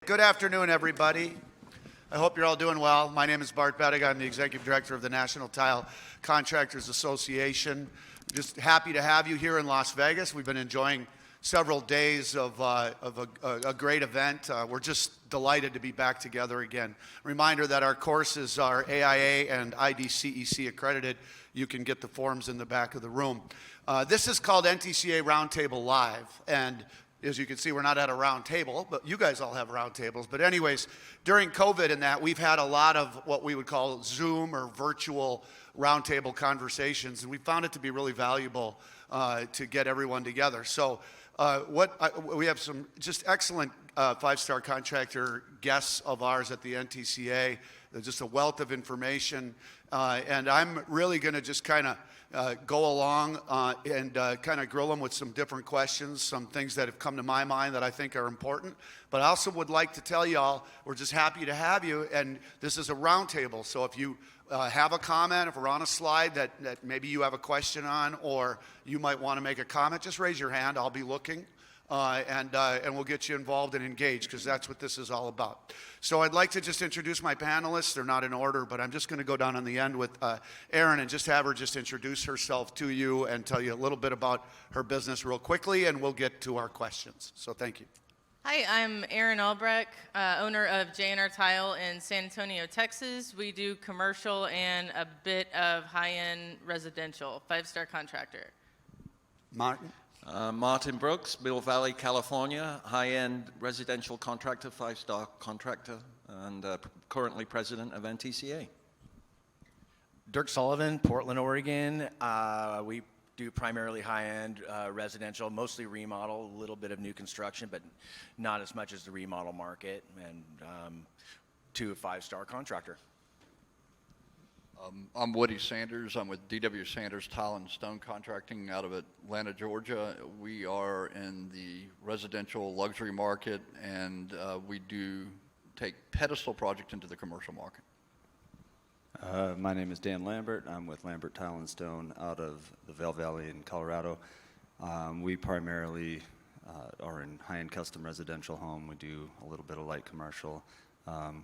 Good afternoon, everybody. I hope you're all doing well. My name is Bart Bettig. I'm the Executive Director of the National Tile Contractors Association. Just happy to have you here in Las Vegas. We've been enjoying several days of a great event. We're just delighted to be back together again. Reminder that our courses are AIA and IDCEC accredited. You can get the forms in the back of the room. This is called NTCA Roundtable Live, and as you can see, we're not at a round table, but you guys all have round tables. But anyways, during COVID and that, we've had a lot of what we would call Zoom or virtual roundtable conversations, and we found it to be really valuable to get everyone together. So we have some just excellent five-star contractor guests of ours at the NTCA. They're just a wealth of information, and I'm really going to just kind of go along and kind of grill them with some different questions, some things that have come to my mind that I think are important. But I also would like to tell y'all, we're just happy to have you, and this is a roundtable. So if you have a comment, if we're on a slide that maybe you have a question on, or you might want to make a comment, just raise your hand. I'll be looking. And we'll get you involved and engaged, because that's what this is all about. So I'd like to just introduce my panelists. They're not in order, but I'm just going to go down on the end with Erin and just have her just introduce herself to you and tell you a little bit about her business real quickly, and we'll get to our questions. So thank you. Hi, I'm Erin Albrecht, owner of J&R Tile in San Antonio, Texas. We do commercial and a bit of high-end residential, five-star contractor. Martin? Martin Brooks, Mill Valley, California, high-end residential contractor, five-star contractor, and currently president of NTCA. Dirk Sullivan, Portland, Oregon. We do primarily high-end residential, mostly remodel, a little bit of new construction, but not as much as the remodel market, and to a five-star contractor. I'm Woody Sanders. I'm with D.W. Sanders Tile and Stone Contracting out of Atlanta, Georgia. We are in the residential luxury market, and we do take pedestal projects into the commercial market. My name is Dan Lambert. I'm with Lambert Tile and Stone out of the Vail Valley in Colorado. We primarily are in high-end custom residential home. We do a little bit of light commercial,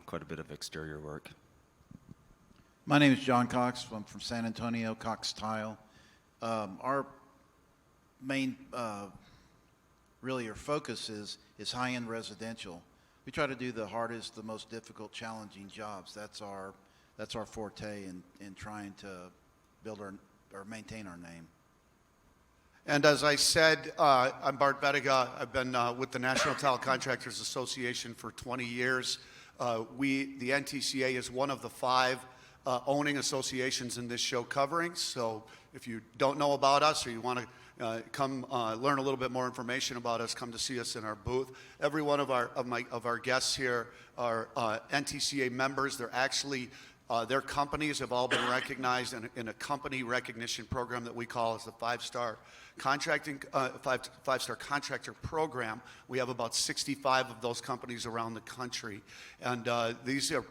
quite a bit of exterior work. My name is John Cox. I'm from San Antonio, Cox Tile. Our main, really our focus is high-end residential. We try to do the hardest, the most difficult, challenging jobs. That's our forte in trying to build or maintain our name. And as I said, I'm Bart Bettig. I've been with the National Tile Contractors Association for 20 years. The NTCA is one of the 5 owning associations in this show covering. So if you don't know about us or you want to come learn a little bit more information about us, come to see us in our booth. Every one of our guests here are NTCA members. They're actually their companies have all been recognized in a company recognition program that we call as the five-star contractor program. We have about 65 of those companies around the country, and these are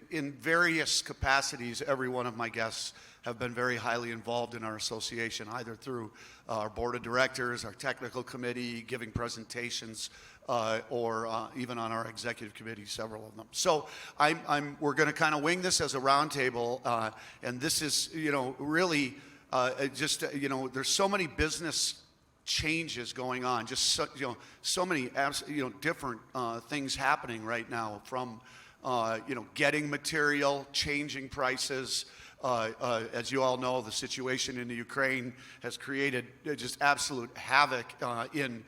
in various capacities. Every one of my guests have been very highly involved in our association, either through our board of directors, our technical committee, giving presentations, or even on our executive committee, several of them. So we're going to kind of wing this as a roundtable, and this is, really there's so many business changes going on, just so many different things happening right now, from getting material, changing prices. As you all know, the situation in the Ukraine has created just absolute havoc in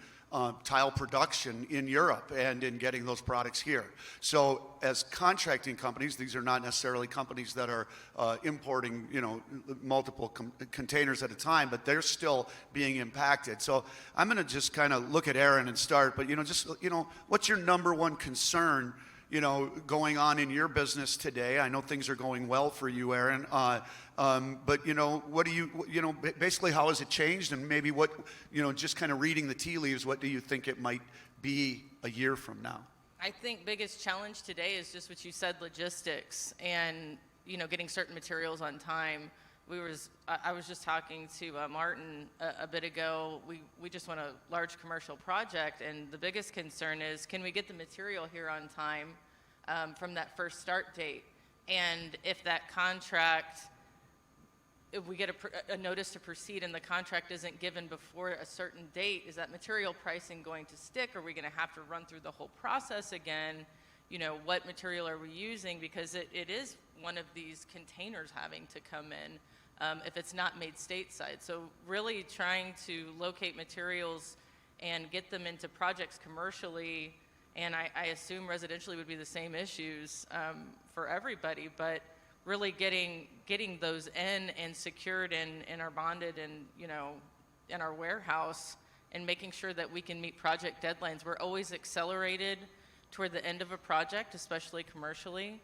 tile production in Europe and in getting those products here. So as contracting companies, these are not necessarily companies that are importing, multiple containers at a time, but they're still being impacted. So I'm going to just kind of look at Erin and start, but what's your number one concern going on in your business today? I know things are going well for you, Erin. But what do you, basically how has it changed, and maybe what, just kind of reading the tea leaves, what do you think it might be a year from now? I think biggest challenge today is just what you said, logistics, and getting certain materials on time. I was just talking to Martin a bit ago. We just want a large commercial project, and the biggest concern is, can we get the material here on time from that first start date? And if that contract, if we get a notice to proceed and the contract isn't given before a certain date, is that material pricing going to stick? Are we going to have to run through the whole process again? You know, what material are we using? Because it is one of these containers having to come in if it's not made stateside. So really trying to locate materials and get them into projects commercially, and I assume residentially would be the same issues for everybody, but really getting those in and secured and are bonded and, you know, in our warehouse, and making sure that we can meet project deadlines. We're always accelerated toward the end of a project, especially commercially.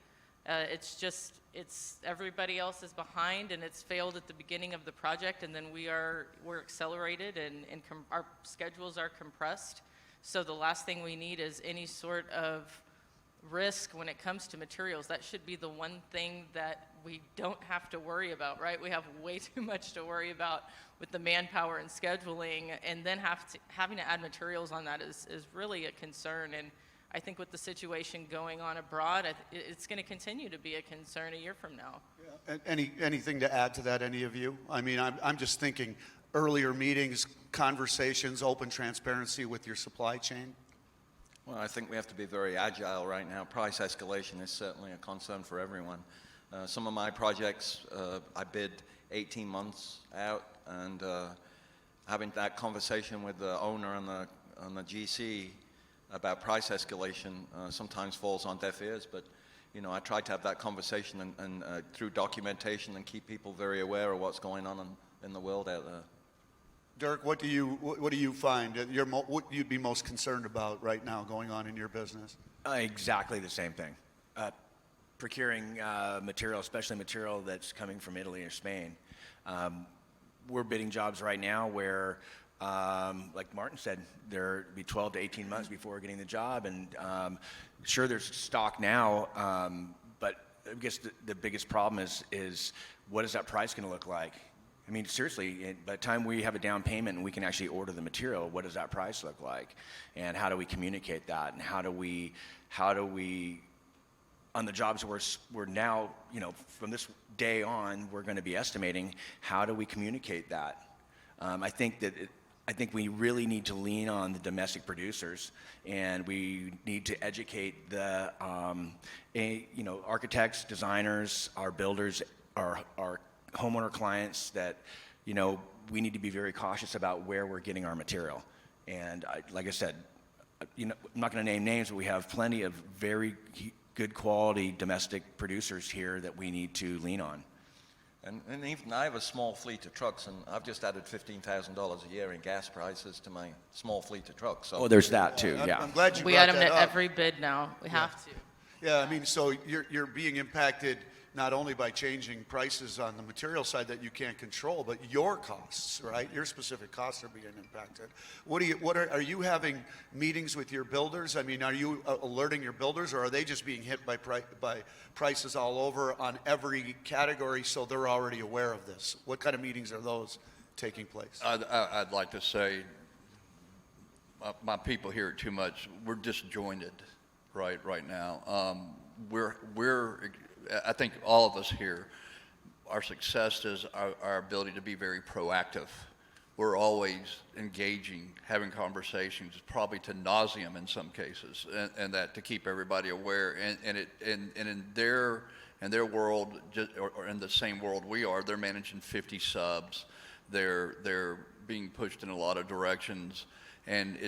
It's everybody else is behind, and it's failed at the beginning of the project, and then we're accelerated, and our schedules are compressed. So the last thing we need is any sort of risk when it comes to materials. That should be the one thing that we don't have to worry about, right? We have way too much to worry about with the manpower and scheduling, and then having to add materials on that is really a concern. And I think with the situation going on abroad, it's going to continue to be a concern a year from now. Yeah. Anything to add to that, any of you? I mean, I'm just thinking earlier meetings, conversations, open transparency with your supply chain. Well, I think we have to be very agile right now. Price escalation is certainly a concern for everyone. Some of my projects, I bid 18 months out, and having that conversation with the owner and the GC about price escalation sometimes falls on deaf ears, but you know, I try to have that conversation and through documentation and keep people very aware of what's going on in the world out there. Dirk, what do you find what you'd be most concerned about right now going on in your business? Exactly the same thing. Procuring material, especially material that's coming from Italy or Spain. We're bidding jobs right now where, like Martin said, there'll be 12 to 18 months before we're getting the job, and sure, there's stock now, but I guess the biggest problem is what is that price going to look like? I mean, seriously, by the time we have a down payment and we can actually order the material, what does that price look like? And how do we communicate that? And how do we on the jobs we're now, you know, from this day on, we're going to be estimating, how do we communicate that? I think we really need to lean on the domestic producers, and we need to educate the, architects, designers, our builders, our homeowner clients that, you know, we need to be very cautious about where we're getting our material. And like I said, you know, I'm not going to name names, but we have plenty of very good quality domestic producers here that we need to lean on. And even I have a small fleet of trucks, and I've just added $15,000 a year in gas prices to my small fleet of trucks. So. Oh, there's that too, yeah. I'm glad you We brought add them that to up. every bid now. We have to. Yeah, I mean, so you're being impacted not only by changing prices on the material side that you can't control, but your costs, right? Your specific costs are being impacted. Are you having meetings with your builders? I mean, are you alerting your builders, or are they just being hit by prices all over on every category, so they're already aware of this? What kind of meetings are those taking place? I'd like to say, my people hear it too much. We're disjointed right now. I think all of us here, our success is our ability to be very proactive. We're always engaging, having conversations, probably to nauseam in some cases, and that to keep everybody aware. And in their world, or in the same world we are, they're managing 50 subs. They're being pushed in a lot of directions, and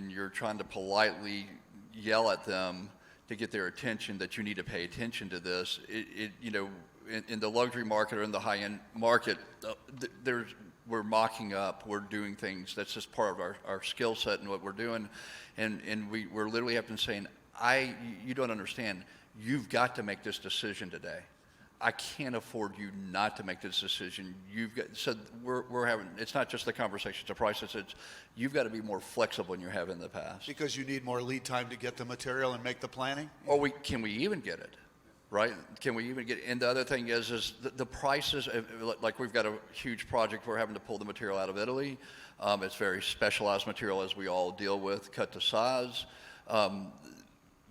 you're trying to politely yell at them to get their attention that you need to pay attention to this. In the luxury market or in the high-end market, we're mocking up, we're doing things. That's just part of our skill set and what we're doing. And we're literally having to saying, you don't understand, you've got to make this decision today. I can't afford you not to make this decision. We're having, it's not just the conversations of prices, it's you've got to be more flexible than you have in the past. Because you need more lead time to get the material and make the planning? Or can we even get it? right? Can we even get, and the other thing is the prices, like we've got a huge project, we're having to pull the material out of Italy. It's very specialized material as we all deal with, cut to size.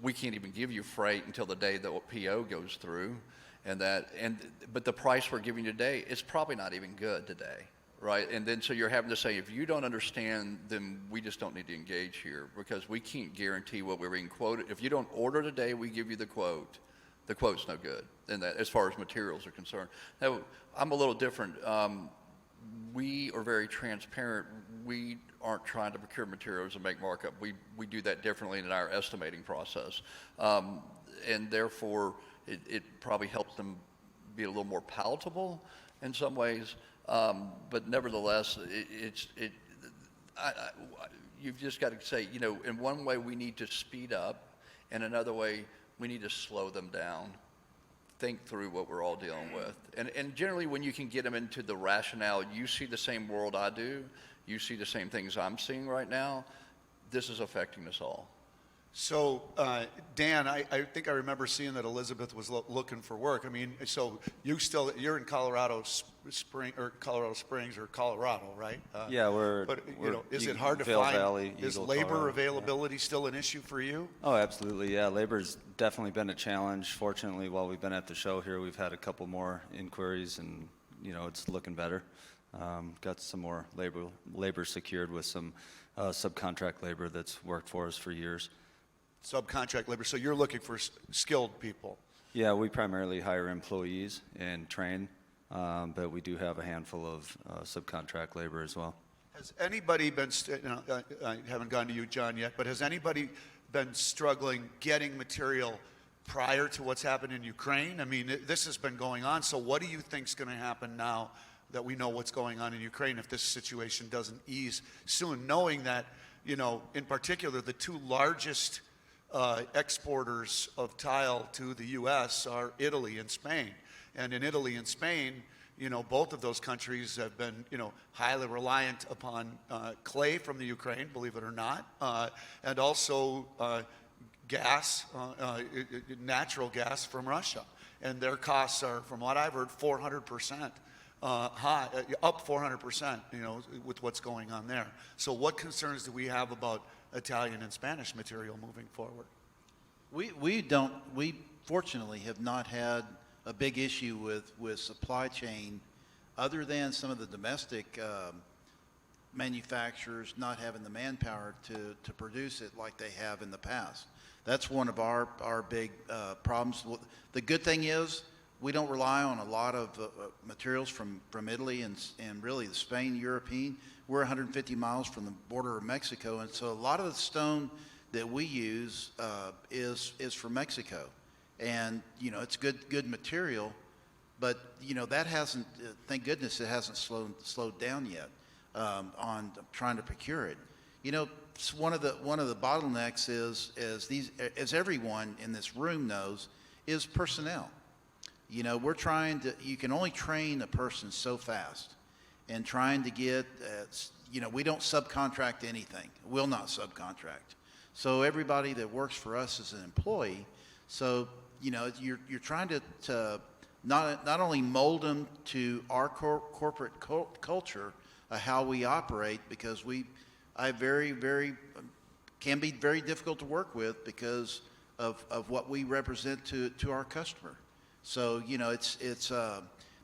We can't even give you freight until the day the PO goes through, but the price we're giving you today is probably not even good today, right? And then so you're having to say, if you don't understand, then we just don't need to engage here, because we can't guarantee what we're being quoted. If you don't order today, we give you the quote. The quote's no good, and that as far as materials are concerned. Now, I'm a little different. We are very transparent. We aren't trying to procure materials and make markup. We do that differently in our estimating process. And therefore, it probably helps them be a little more palatable in some ways. But nevertheless, you've just got to say, in one way we need to speed up, and another way we need to slow them down. Think through what we're all dealing with. And generally when you can get them into the rationale, you see the same world I do, you see the same things I'm seeing right now, this is affecting us all. So, Dan, I think I remember seeing that Elizabeth was looking for work. I mean, so you're in Colorado Springs or Colorado, right? Yeah, But is it hard to Vail find? Valley, Is Eagle, labor Colorado. availability still an issue for you? Oh, absolutely, yeah. Labor's definitely been a challenge. Fortunately, while we've been at the show here, we've had a couple more inquiries, and it's looking better. Got some more labor secured with some subcontract labor that's worked for us for years. Subcontract labor. So you're looking for skilled people. Yeah, we primarily hire employees and train, but we do have a handful of subcontract labor as well. Has anybody been, I haven't gone to you, John, yet, but has anybody been struggling getting material prior to what's happened in Ukraine? I mean, this has been going on, so what do you think is going to happen now that we know what's going on in Ukraine if this situation doesn't ease soon, knowing that, in particular, the two largest exporters of tile to the U.S. are Italy and Spain. And in Italy and Spain, both of those countries have been, highly reliant upon clay from the Ukraine, believe it or not, and also gas, natural gas from Russia. And their costs are, from what I've heard, 400% high, up 400%, with what's going on there. So what concerns do we have about Italian and Spanish material moving forward? We fortunately have not had a big issue with supply chain, other than some of the domestic manufacturers not having the manpower to produce it like they have in the past. That's one of our big problems. The good thing is we don't rely on a lot of materials from Italy and really the Spain, European. We're 150 miles from the border of Mexico, and so a lot of the stone that we use is from Mexico, and it's good material, but that hasn't. Thank goodness it hasn't slowed down yet on trying to procure it. One of the bottlenecks as everyone in this room knows, is personnel. We're trying to. You can only train a person so fast. And trying to get, we don't subcontract anything. We'll not subcontract. So everybody that works for us is an employee. So, you're trying to not only mold them to our corporate culture, how we operate, because can be very difficult to work with because of what we represent to our customer. So,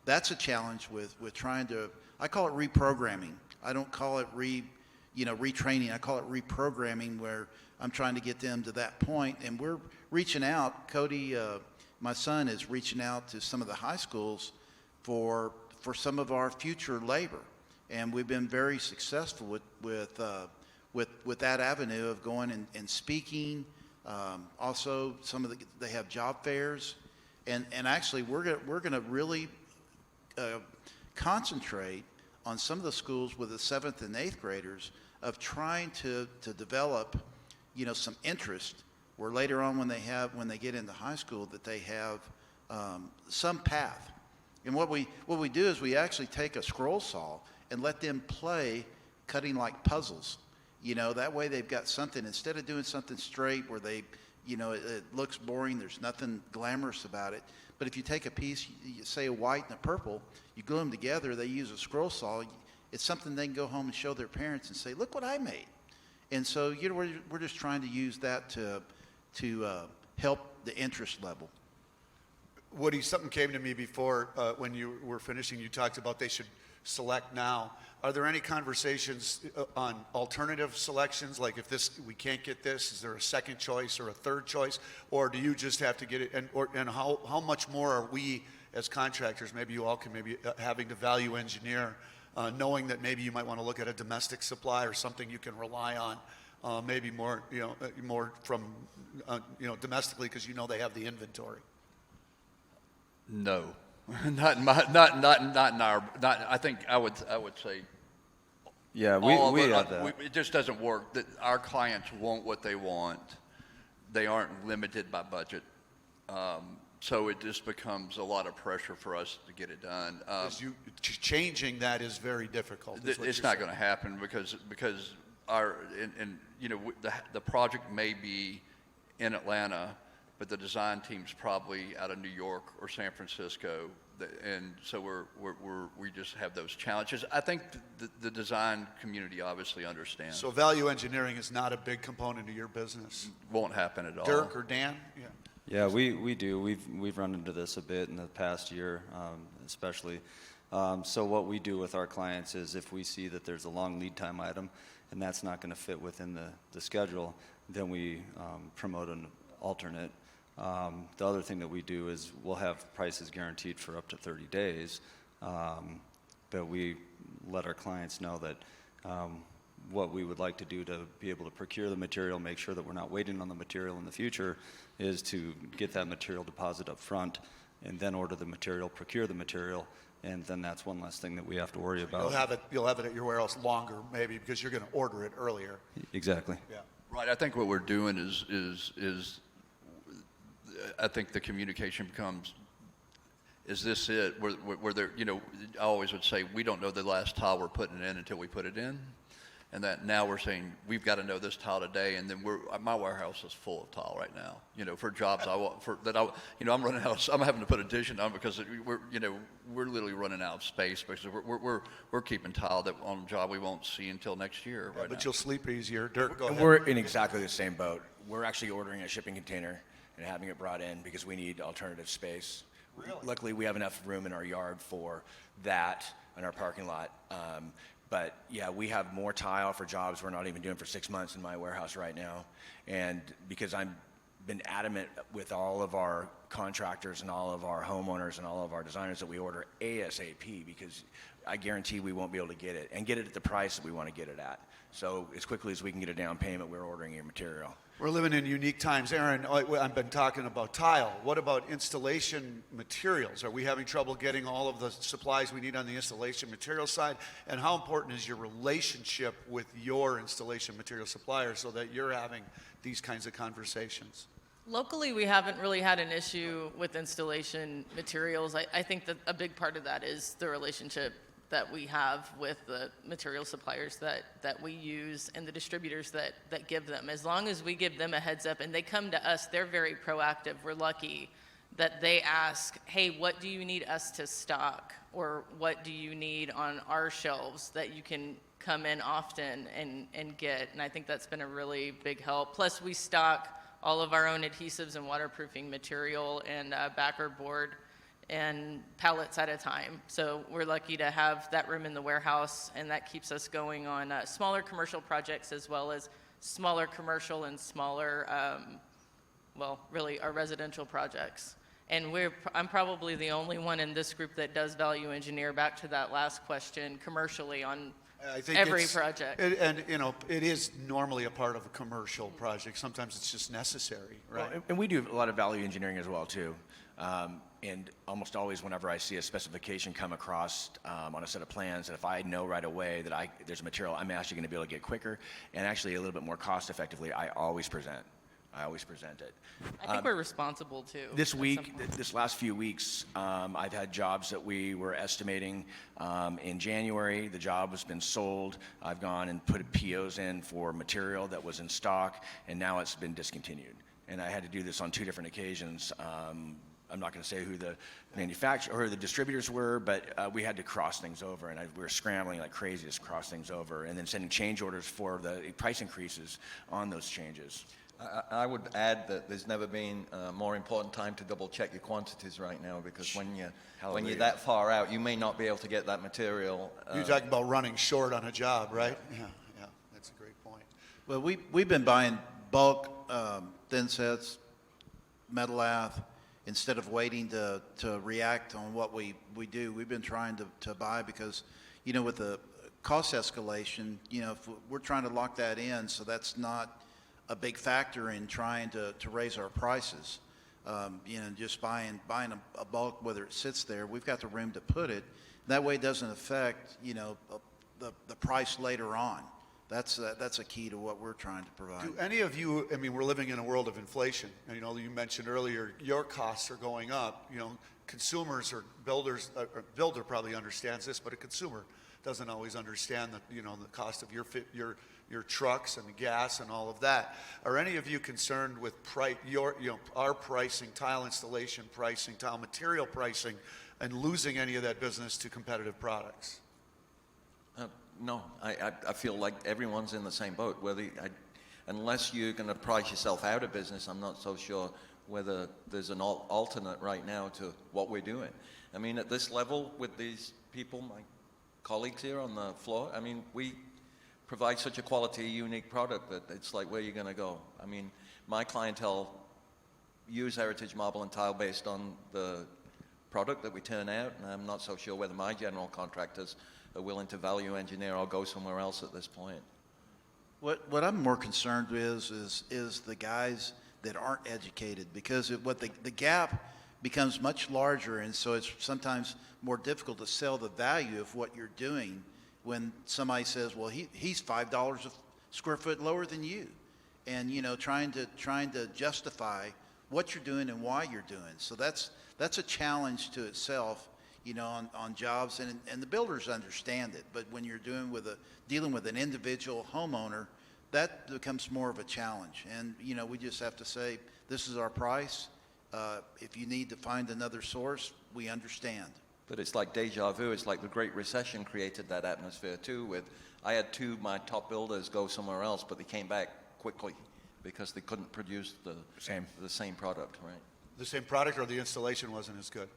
that's a challenge with trying to. I call it reprogramming. I don't call it retraining. I call it reprogramming, where I'm trying to get them to that point. And we're reaching out. Cody, my son, is reaching out to some of the high schools for some of our future labor. And we've been very successful with that avenue of going and speaking. Also, they have job fairs. And actually, we're gonna really concentrate on some of the schools with the 7th and 8th graders of trying to develop, some interest, where later on when they get into high school, that they have some path. And what we do is we actually take a scroll saw and let them play cutting like puzzles. That way they've got something, instead of doing something straight where they you know, it looks boring. There's nothing glamorous about it. But if you take a piece, you say a white and a purple, you glue them together, they use a scroll saw, it's something they can go home and show their parents and say, look what I made. And so, you know, we're just trying to use that to help the interest level. Woody, something came to me before when you were finishing. You talked about they should select now. Are there any conversations on alternative selections? Like if we can't get this, is there a second choice or a third choice? Or do you just have to get it? And how much more are we as contractors, maybe you all can having to value engineer, knowing that maybe you might want to look at a domestic supply or something you can rely on, maybe more, more from, domestically because they have the inventory. No, I think I would say. Yeah, all we of it, have that. it just doesn't work. That our clients want what they want. They aren't limited by budget. So it just becomes a lot of pressure for us to get it done. Changing that is very difficult. It's not going to happen because the project may be in Atlanta, but the design team's probably out of New York or San Francisco, and so we just have those challenges. I think the design community obviously understands. So value engineering is not a big component of your business. Won't happen at all. Dirk or Dan? Yeah. Yeah, we do. We've run into this a bit in the past year, especially. So what we do with our clients is if we see that there's a long lead time item and that's not going to fit within the schedule, then we promote an alternate. The other thing that we do is we'll have prices guaranteed for up to 30 days, but we let our clients know that what we would like to do to be able to procure the material, make sure that we're not waiting on the material in the future, is to get that material deposit up front and then order the material, procure the material, and then that's one less thing that we have to worry about. You'll have it at your warehouse longer maybe because you're going to order it earlier. Exactly. Yeah. Right. I think what we're doing is I think the communication becomes, is this it? Where there, I always would say, we don't know the last tile we're putting in until we put it in. And that now we're saying, we've got to know this tile today. And then my warehouse is full of tile right now, for jobs I'm running out, I'm having to put addition on because we're literally running out of space because we're keeping tile that on a job we won't see until next year. Right. But you'll sleep easier. Dirk, go ahead. We're in exactly the same boat. We're actually ordering a shipping container and having it brought in because we need alternative space. Really? Luckily, we have enough room in our yard for that in our parking lot. But yeah, we have more tile for jobs we're not even doing for 6 months in my warehouse right now. And because I've been adamant with all of our contractors and all of our homeowners and all of our designers that we order ASAP because I guarantee we won't be able to get it and get it at the price that we want to get it at. So as quickly as we can get a down payment, we're ordering your material. We're living in unique times. Aaron, I've been talking about tile. What about installation materials? Are we having trouble getting all of the supplies we need on the installation material side? And how important is your relationship with your installation material supplier so that you're having these kinds of conversations? Locally, we haven't really had an issue with installation materials. I think that a big part of that is the relationship that we have with the material suppliers that we use and the distributors that give them. As long as we give them a heads up and they come to us, they're very proactive. We're lucky that they ask, hey, what do you need us to stock? Or what do you need on our shelves that you can come in often and get? And I think that's been a really big help. Plus, we stock all of our own adhesives and waterproofing material and backer board and pallets at a time. So we're lucky to have that room in the warehouse, and that keeps us going on smaller commercial projects as well as smaller commercial and smaller, really our residential projects. And I'm probably the only one in this group that does value engineer, back to that last question, commercially on every project. It is normally a part of a commercial project. Sometimes it's just necessary, right? Well, and we do a lot of value engineering as well, too. And almost always whenever I see a specification come across on a set of plans, that if I know right away that there's a material I'm actually going to be able to get quicker and actually a little bit more cost effectively, I always present it. I think we're responsible too. This last few weeks, I've had jobs that we were estimating in January. The job has been sold. I've gone and put POs in for material that was in stock, and now it's been discontinued. and I had to do this on 2 different occasions. I'm not going to say who the manufacturer or who the distributors were, but we had to cross things over, and we were scrambling like crazy to cross things over, and then sending change orders for the price increases on those changes. I would add that there's never been a more important time to double check your quantities right now, because when you're that far out, you may not be able to get that material. You're talking about running short on a job, right? Yeah, that's a great point. Well, we've been buying bulk thin sets, metal lath, instead of waiting to react on what we do. We've been trying to buy because, with the cost escalation, if we're trying to lock that in, so that's not a big factor in trying to raise our prices. Just buying a bulk, whether it sits there, we've got the room to put it. That way it doesn't affect, the price later on. That's a key to what we're trying to provide. Do any of you, we're living in a world of inflation. And, you mentioned earlier, your costs are going up. Consumers or builders, a builder probably understands this, but a consumer doesn't always understand the cost of your trucks and the gas and all of that. Are any of you concerned with our pricing, tile installation pricing, tile material pricing, and losing any of that business to competitive products? No, I feel like everyone's in the same boat. Unless you're going to price yourself out of business, I'm not so sure whether there's an alternate right now to what we're doing. At this level with these people, my colleagues here on the floor, we provide such a quality, unique product that it's like, where are you going to go? My clientele use Heritage Marble and Tile based on the product that we turn out, and I'm not so sure whether my general contractors are willing to value engineer or go somewhere else at this point. What I'm more concerned with is the guys that aren't educated, because the gap becomes much larger, and so it's sometimes more difficult to sell the value of what you're doing when somebody says, well, he's $5 a square foot lower than you, and trying to justify what you're doing and why you're doing. So that's a challenge to itself, on jobs, and the builders understand it. But when you're dealing with an individual homeowner, that becomes more of a challenge. And we just have to say, this is our price. If you need to find another source, we understand. But it's like deja vu. It's like the Great Recession created that atmosphere too. I had 2 of my top builders go somewhere else, but they came back quickly because they couldn't produce the same product, right? The same product, or the installation wasn't as good?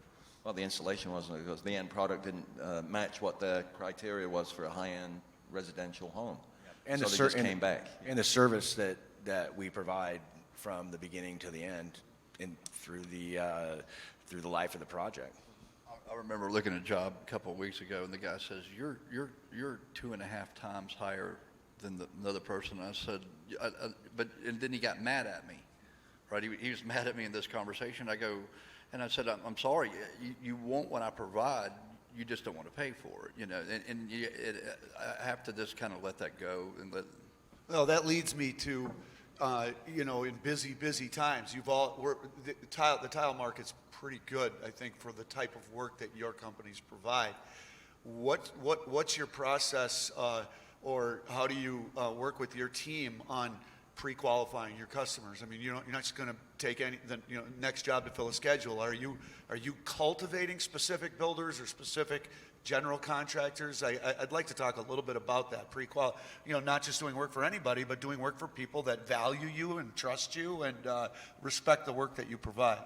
Well, the installation wasn't, because the end product didn't match what the criteria was for a high-end residential home. And so they just came back. And the service that we provide from the beginning to the end, and through the life of the project. I remember looking at a job a couple of weeks ago, and the guy says, "You're 2.5 times higher than the other person." I said, and then he got mad at me, right? He was mad at me in this conversation. I said, "I'm sorry. You want what I provide. You just don't want to pay for it, I have to just kind of let that go and let." Well, that leads me to, in busy times, the tile market's pretty good, I think, for the type of work that your companies provide. What's your process, or how do you work with your team on pre-qualifying your customers? You're not just going to take next job to fill a schedule. Are you cultivating specific builders or specific general contractors? I'd like to talk a little bit about that pre-qual. Not just doing work for anybody, but doing work for people that value you and trust you and respect the work that you provide.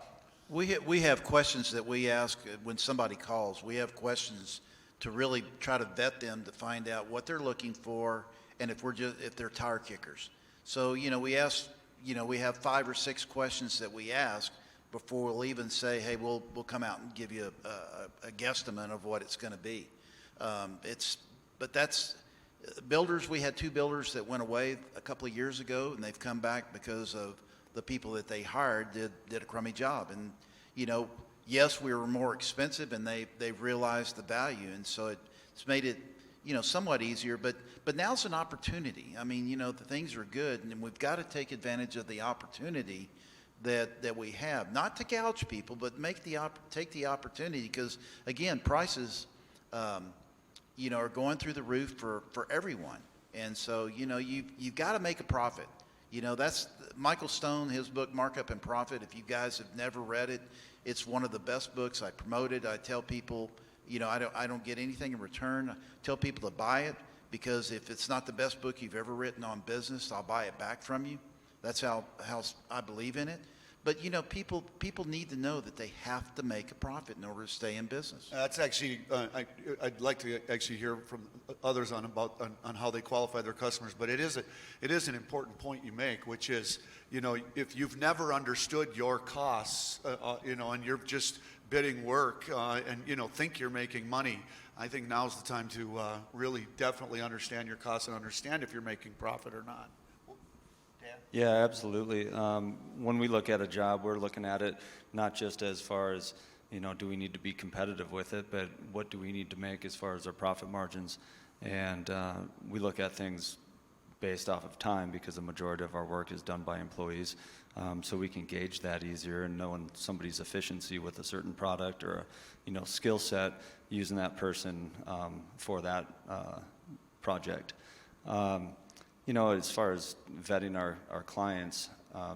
We have questions that we ask when somebody calls. We have questions to really try to vet them to find out what they're looking for, and if they're tire kickers. So we have 5 or 6 questions that we ask before we'll even say, hey, we'll come out and give you a guesstimate of what it's going to be. But that's builders. We had 2 builders that went away a couple of years ago, and they've come back because of the people that they hired did a crummy job. And yes, we were more expensive, and they've realized the value, and so it's made it somewhat easier. But now's an opportunity. The things are good, and we've got to take advantage of the opportunity that we have, not to gouge people, but take the opportunity, because again, prices are going through the roof for everyone, and so you've got to make a profit. You know, that's Michael Stone, his book, Markup and Profit. If you guys have never read it, it's one of the best books. I promote it. I tell people, you know, I don't get anything in return. I tell people to buy it because if it's not the best book you've ever written on business, I'll buy it back from you. That's how I believe in it. But, you know, people need to know that they have to make a profit in order to stay in business. That's actually, I'd like to actually hear from others on how they qualify their customers, but it is an important point you make, which is, you know, if you've never understood your costs, you know, and you're just bidding work, and, you know, think you're making money, I think now's the time to really definitely understand your costs and understand if you're making profit or not. Yeah, absolutely. When we look at a job, we're looking at it not just as far as, you know, do we need to be competitive with it, but what do we need to make as far as our profit margins? And we look at things based off of time because the majority of our work is done by employees. So we can gauge that easier and knowing somebody's efficiency with a certain product or, you know, skill set, using that person for that project. You know, as far as vetting our clients,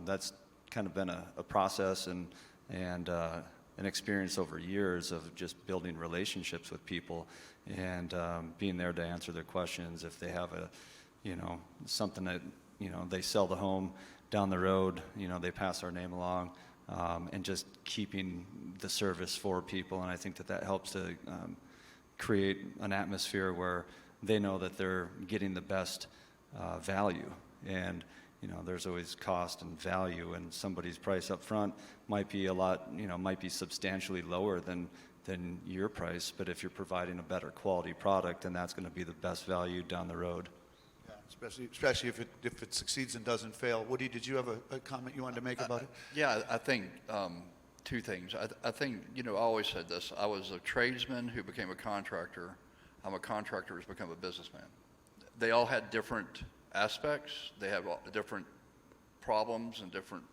that's kind of been a process and an experience over years of just building relationships with people and being there to answer their questions. If they have you know, something that, you know, they sell the home down the road, you know, they pass our name along, and just keeping the service for people. And I think that helps to create an atmosphere where they know that they're getting the best value. And, you know, there's always cost and value, and somebody's price up front might be a lot, you know, might be substantially lower than your price, but if you're providing a better quality product, then that's going to be the best value down the road. Yeah, especially if it succeeds and doesn't fail. Woody, did you have a comment you wanted to make about it? Yeah, I think two things. I think, you know, I always said this. I was a tradesman who became a contractor. I'm a contractor who's become a businessman. They all had different aspects. They have different problems and different.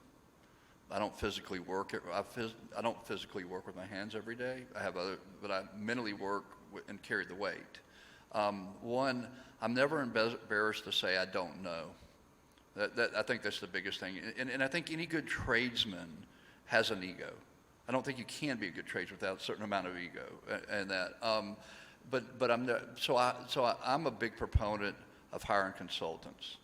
I don't physically work. I don't physically work with my hands every day. I have but I mentally work and carry the weight. One, I'm never embarrassed to say I don't know. I think that's the biggest thing. And I think any good tradesman has an ego. I don't think you can be a good tradesman without a certain amount of ego and that. But I'm a big proponent of hiring consultants,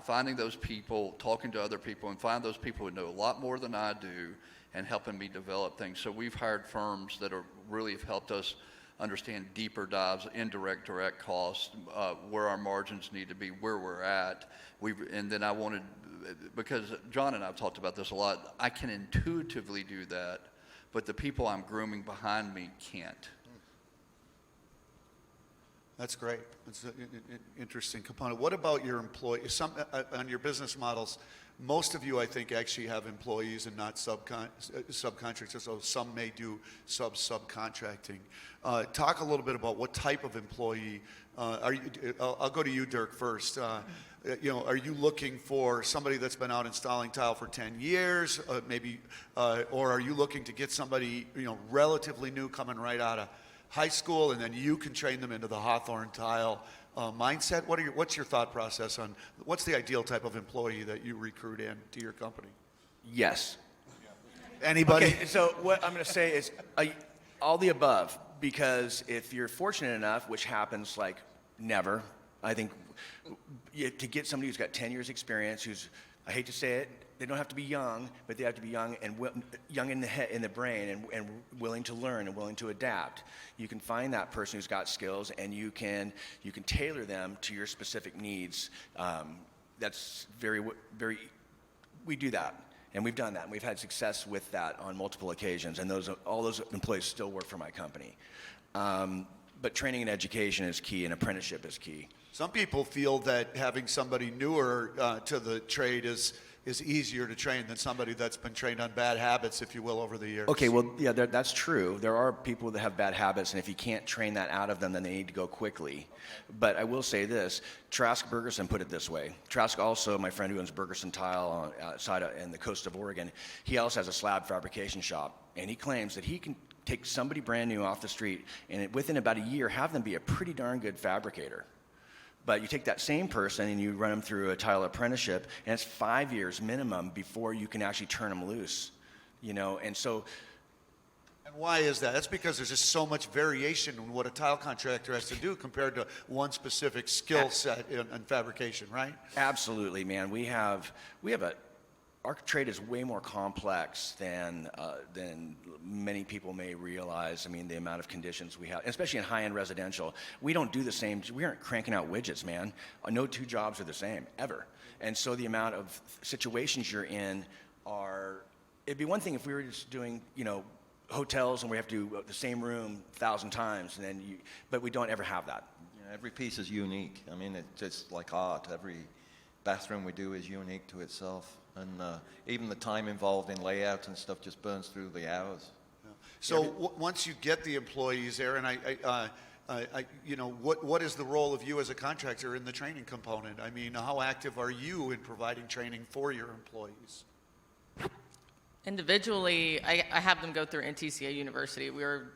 finding those people, talking to other people, and find those people who know a lot more than I do, and helping me develop things. So we've hired firms that really have helped us understand deeper dives, indirect, direct costs, where our margins need to be, where we're at. And then I wanted, because John and I have talked about this a lot, I can intuitively do that, but the people I'm grooming behind me can't. That's great. It's an interesting component. What about your employees? On your business models, most of you, I think, actually have employees and not subcontractors, so some may do subcontracting. Talk a little bit about what type of employee I'll go to you, Dirk, first. You know, are you looking for somebody that's been out installing tile for 10 years, maybe, or are you looking to get somebody, you know, relatively new coming right out of high school, and then you can train them into the Hawthorne tile mindset? What's your thought process on what's the ideal type of employee that you recruit into your company? Yes. Anybody? Okay, so what I'm going to say is all the above, because if you're fortunate enough, which happens like never, I think to get somebody who's got 10 years experience, who's, I hate to say it, they don't have to be young, but they have to be young and young in the head, in the brain, and willing to learn and willing to adapt. You can find that person who's got skills, and you can tailor them to your specific needs. That's very. We do that, and we've done that, and we've had success with that on multiple occasions. And all those employees still work for my company. But training and education is key, and apprenticeship is key. Some people feel that having somebody newer to the trade is easier to train than somebody that's been trained on bad habits, if you will, over the years. Okay, well, yeah, that's true. There are people that have bad habits, and if you can't train that out of them, then they need to go quickly. But I will say this, Trask Bergerson put it this way. Trask also, my friend who owns Bergerson Tile outside in the coast of Oregon, he also has a slab fabrication shop, and he claims that he can take somebody brand new off the street and within about a year have them be a pretty darn good fabricator. But you take that same person and you run them through a tile apprenticeship, and it's 5 years minimum before you can actually turn them loose, you know. And so, And why is that? That's because there's just so much variation in what a tile contractor has to do compared to one specific skill set in fabrication, right? absolutely, man. Our trade is way more complex than many people may realize. I mean, the amount of conditions we have, especially in high-end residential, we don't do the same. We aren't cranking out widgets, man. No two jobs are the same, ever. And so the amount of situations you're in it'd be one thing if we were just doing, you know, hotels and we have to do the same room 1,000 times, but we don't ever have that. You know, every piece is unique. I mean, it's just like art. Every bathroom we do is unique to itself. And even the time involved in layout and stuff just burns through the hours. So once you get the employees there, and you know, what is the role of you as a contractor in the training component? I mean, how active are you in providing training for your employees? Individually, I have them go through NTCA University. We're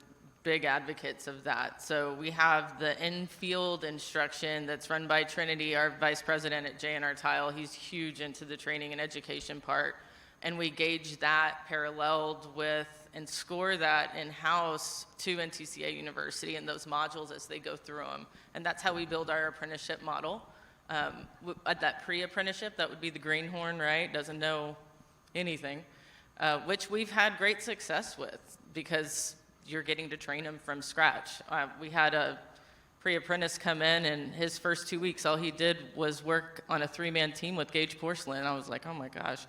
big advocates of that. So we have the in-field instruction that's run by Trinity, our vice president at J&R Tile. He's huge into the training and education part. And we gauge that paralleled with and score that in-house to NTCA University and those modules as they go through them. And that's how we build our apprenticeship model. At that pre-apprenticeship, that would be the greenhorn, right? Doesn't know anything, which we've had great success with because you're getting to train them from scratch. We had a pre-apprentice come in, and his first 2 weeks, all he did was work on a 3-man team with Gage Porcelain. I was like, oh my gosh,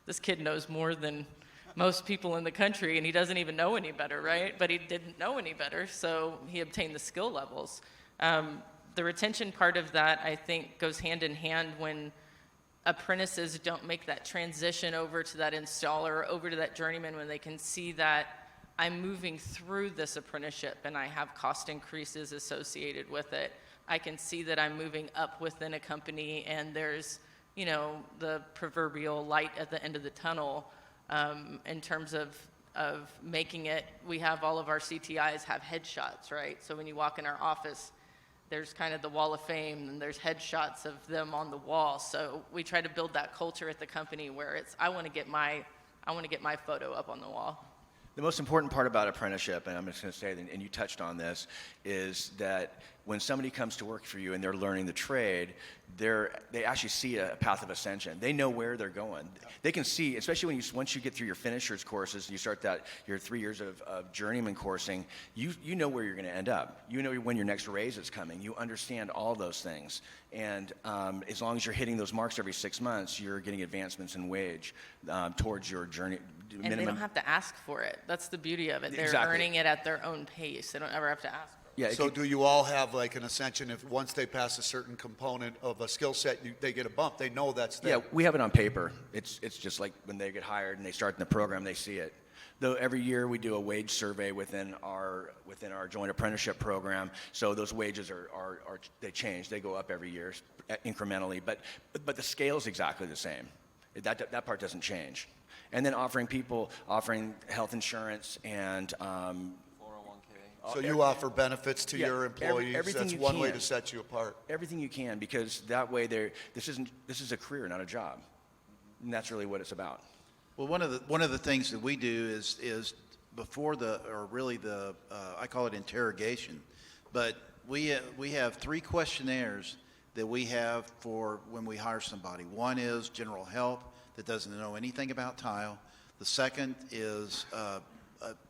this kid knows more than most people in the country, and he doesn't even know any better, right? But he didn't know any better, so he obtained the skill levels. The retention part of that, I think, goes hand in hand when apprentices don't make that transition over to that installer, over to that journeyman, when they can see that I'm moving through this apprenticeship and I have cost increases associated with it. I can see that I'm moving up within a company and there's, you know, the proverbial light at the end of the tunnel in terms of making it. We have all of our CTIs have headshots, right? So when you walk in our office, there's kind of the wall of fame and there's headshots of them on the wall. So we try to build that culture at the company where it's, I want to get my photo up on the wall. The most important part about apprenticeship, and I'm just going to say, and you touched on this, is that when somebody comes to work for you and they're learning the trade, they actually see a path of ascension. They know where they're going. They can see, especially once you get through your finishers courses and you start your 3 years of journeyman coursing, you know where you're going to end up. You know when your next raise is coming. You understand all those things. And as long as you're hitting those marks every 6 months, you're getting advancements in wage towards your journey. And they don't have to ask for it. That's the beauty of it. They're Exactly. earning it at their own pace. They don't ever have to ask for it. Yeah, So do you all have like an ascension if once they pass a certain component of a skill set, they get a bump, they know that's there? Yeah, we have it on paper. It's just like when they get hired and they start in the program, they see it. Though every year we do a wage survey within our joint apprenticeship program, so those wages they change. They go up every year incrementally, but the scale's exactly the same. That part doesn't change. And then offering health insurance and 401k. So you offer benefits to Yeah, your employees. everything That's you one way can. to set you apart. everything you can, because that way this is a career, not a job. And that's really what it's about. Well, one of the things that we do is before I call it interrogation, but we have 3 questionnaires that we have for when we hire somebody. One is general health, that doesn't know anything about tile. The second is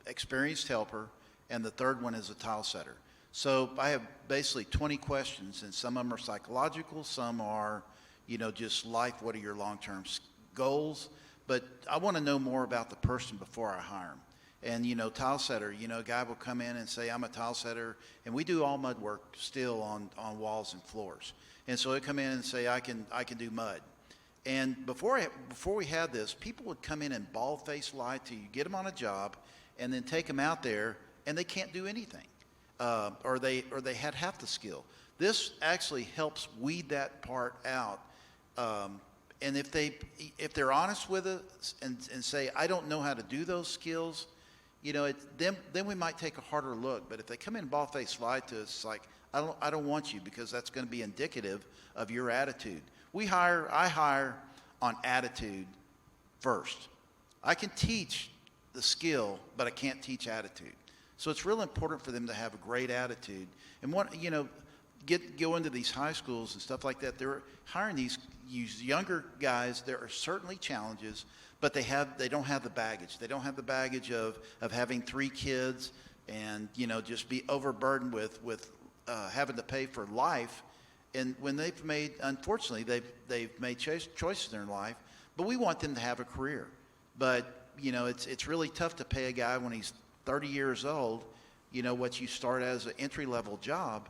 experienced helper, and the third one is a tile setter. So I have basically 20 questions, and some of them are psychological, some are, just life. What are your long-term goals? But I want to know more about the person before I hire them. And, tile setter, a guy will come in and say, I'm a tile setter, and we do all mud work still on walls and floors. And so he'll come in and say, I can do mud. And before we had this, people would come in and bald-faced lie to you, get them on a job, and then take them out there, and they can't do anything, or they had half the skill. This actually helps weed that part out. And if they're honest with us and say, I don't know how to do those skills, you know, then we might take a harder look. But if they come in and bald-faced lie to us, it's like, I don't want you, because that's going to be indicative of your attitude. I hire on attitude first. I can teach the skill, but I can't teach attitude. So it's real important for them to have a great attitude. And go into these high schools and stuff like that. They're hiring these younger guys. There are certainly challenges, but they don't have the baggage. They don't have the baggage of having 3 kids and, you know, just be overburdened with having to pay for life. And when unfortunately, they've made choices in their life, but we want them to have a career. But, you know, it's really tough to pay a guy when he's 30 years old, you know, what you start as an entry-level job.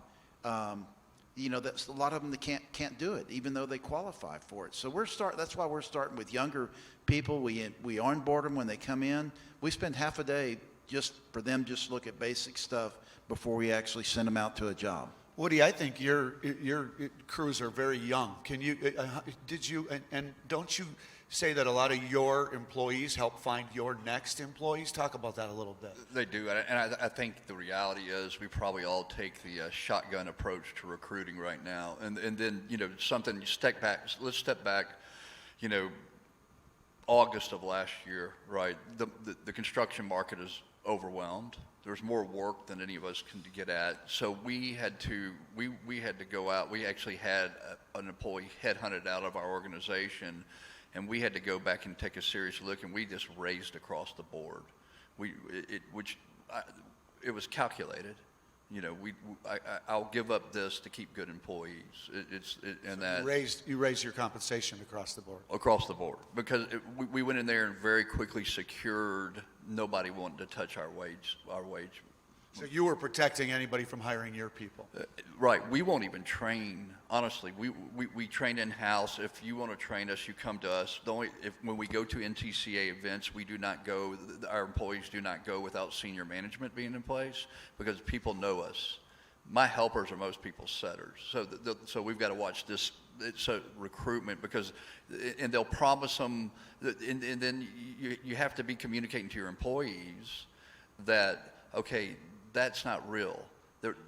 You know, that's a lot of them that can't do it, even though they qualify for it. So that's why we're starting with younger people. We onboard them when they come in. We spend half a day just for them, just look at basic stuff before we actually send them out to a job. Woody, I think your crews are very young. Can you, and don't you say that a lot of your employees help find your next employees? Talk about that a little bit. They do, and I think the reality is we probably all take the shotgun approach to recruiting right now. And then, you know, let's step back, you know, August of last year, right? The construction market is overwhelmed. There's more work than any of us can get at. So we had to go out. We actually had an employee headhunted out of our organization, and we had to go back and take a serious look, and we just raised across the board. It was calculated. You know, I'll give up this to keep good employees. You raised your compensation across the board. Across the board, because we went in there and very quickly secured nobody wanted to touch our wage. So you were protecting anybody from hiring your people. Right. We won't even train. Honestly, we train in-house. If you want to train us, you come to us. When we go to NTCA events, we do not go. Our employees do not go without senior management being in place, because people know us. My helpers are most people's setters. So we've got to watch this. It's a recruitment, and they'll promise them, and then you have to be communicating to your employees that, okay, that's not real.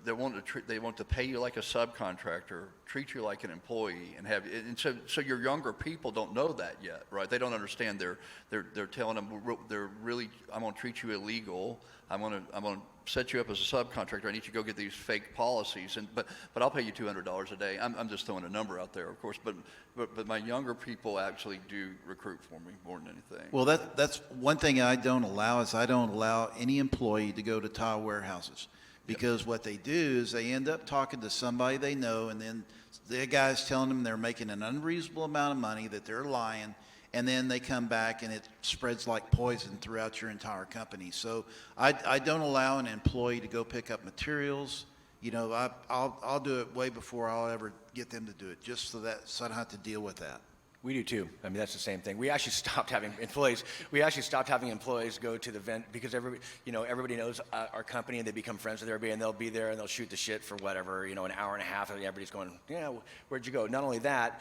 They want to pay you like a subcontractor, treat you like an employee, and so your younger people don't know that yet, right? They don't understand. They're telling them I'm going to treat you illegal. I'm going to set you up as a subcontractor. I need you to go get these fake policies, but I'll pay you $200 a day. I'm just throwing a number out there, of course, but my younger people actually do recruit for me more than anything. Well, that's one thing I don't allow any employee to go to tile warehouses, because what they do is they end up talking to somebody they know, and then the guy's telling them they're making an unreasonable amount of money, that they're lying, and then they come back and it spreads like poison throughout your entire company. So I don't allow an employee to go pick up materials. You know, I'll do it way before I'll ever get them to do it, just so I don't have to deal with that. We do too. I mean, that's the same thing. We actually stopped having employees. We actually stopped having employees go to the event, because everybody knows our company, and they become friends with everybody, and they'll be there and they'll shoot the shit for whatever, an hour and a half, and everybody's going, yeah, where'd you go? Not only that,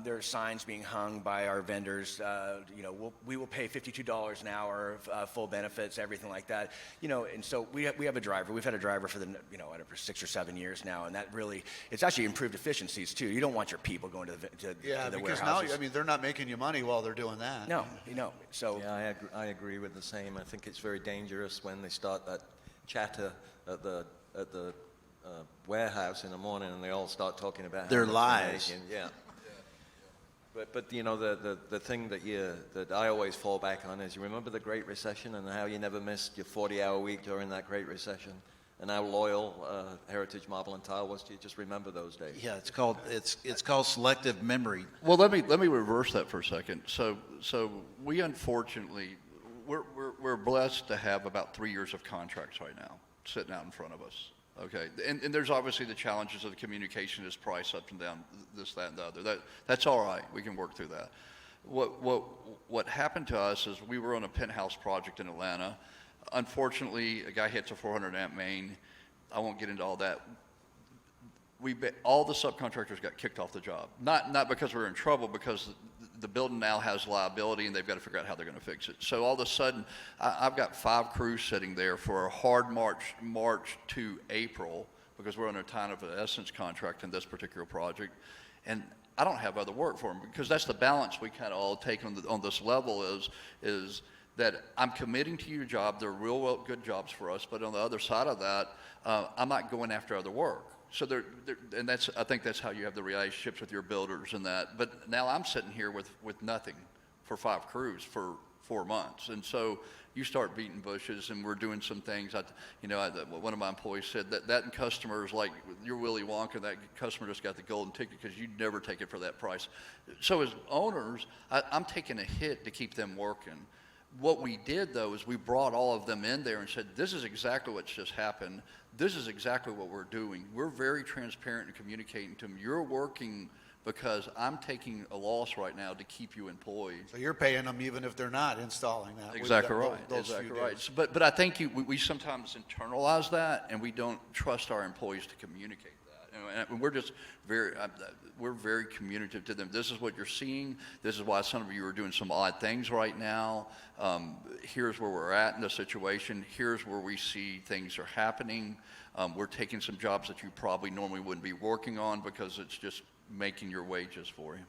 there are signs being hung by our vendors. We will pay $52 an hour, full benefits, everything like that. And so we have a driver. We've had a driver for for 6 or 7 years now, and that really, it's actually improved efficiencies too. You don't want your people going to the because warehouses. now, they're not making you money while they're doing that. No, so. Yeah, I agree with the same. I think it's very dangerous when they start that chatter at the warehouse in the morning, and they all start talking about their how much lies. they're making. Yeah. But the thing that I always fall back on is, you remember the Great Recession and how you never missed your 40-hour week during that Great Recession, and how loyal Heritage Marble and Tile was to you. Just remember those days. Yeah, it's called selective memory. Well, let me reverse that for a second. So we unfortunately, we're blessed to have about 3 years of contracts right now sitting out in front of us. Okay, and there's obviously the challenges of the communication, is price up and down, this, that, and the other. That's all right. We can work through that. What happened to us is we were on a penthouse project in Atlanta. Unfortunately, a guy hits a 400 amp main. I won't get into all that. All the subcontractors got kicked off the job. Not because we were in trouble, because the building now has liability, and they've got to figure out how they're going to fix it. So all of a sudden, I've got 5 crews sitting there for a hard March to April, because we're under a time of essence contract in this particular project, and I don't have other work for them, because that's the balance we kind of all take on this level is that I'm committing to your job. They're real good jobs for us, but on the other side of that, I'm not going after other work. So and I think that's how you have the relationships with your builders and that. But now I'm sitting here with nothing for 5 crews for 4 months, and so you start beating bushes, and we're doing some things. One of my employees said that in customers, like you're Willy Wonka, that customer just got the golden ticket because you'd never take it for that price. So as owners, I'm taking a hit to keep them working. What we did, though, is we brought all of them in there and said, this is exactly what's just happened. This is exactly what we're doing. We're very transparent in communicating to them. You're working because I'm taking a loss right now to keep you employed. So you're paying them even if they're not installing that. Exactly right. Those Exactly few right. days. So, but I think we sometimes internalize that, and we don't trust our employees to communicate that. And we're just we're very communicative to them. This is what you're seeing. This is why some of you are doing some odd things right now. Here's where we're at in the situation. Here's where we see things are happening. We're taking some jobs that you probably normally wouldn't be working on because it's just making your wages for you.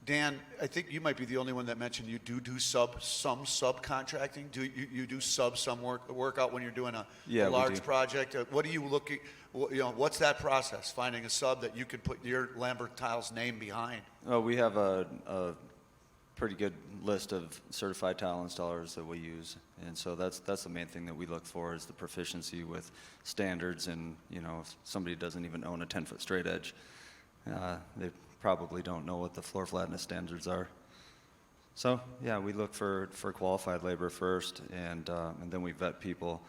Dan, I think you might be the only one that mentioned you do some subcontracting. Do you do some work out when you're doing a Yeah, we large do. project? What are you looking? What's that process? Finding a sub that you can put your Lambert Tiles name behind. Oh, we have a pretty good list of certified tile installers that we use, and so that's the main thing that we look for is the proficiency with standards. And if somebody doesn't even own a 10-foot straight edge, they probably don't know what the floor flatness standards are. So yeah, we look for qualified labor first, and then we vet people,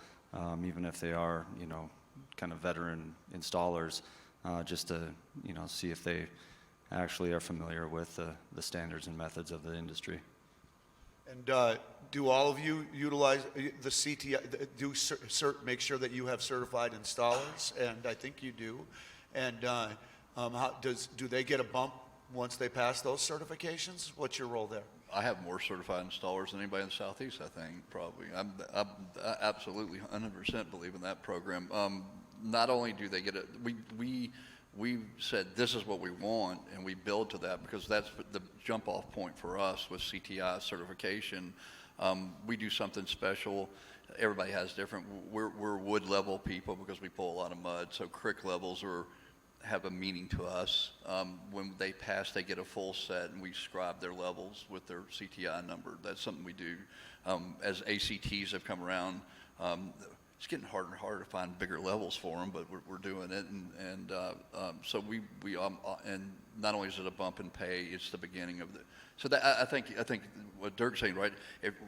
even if they are kind of veteran installers, just to see if they actually are familiar with the standards and methods of the industry. And do all of you utilize the CTI? Make sure that you have certified installers, and I think you do. And do they get a bump once they pass those certifications? What's your role there? I have more certified installers than anybody in the Southeast, I think, probably. I absolutely 100% believe in that program. Not only do they get it, we said this is what we want, and we build to that because that's the jump-off point for us with CTI certification. We do something special. Everybody has different. We're wood level people because we pull a lot of mud, so crick levels have a meaning to us. When they pass, they get a full set, and we scribe their levels with their CTI number. That's something we do. As ACTs have come around, it's getting harder and harder to find bigger levels for them, but we're doing it. And so we and not only is it a bump in pay, it's the beginning of the. So that I think what Dirk's saying, right?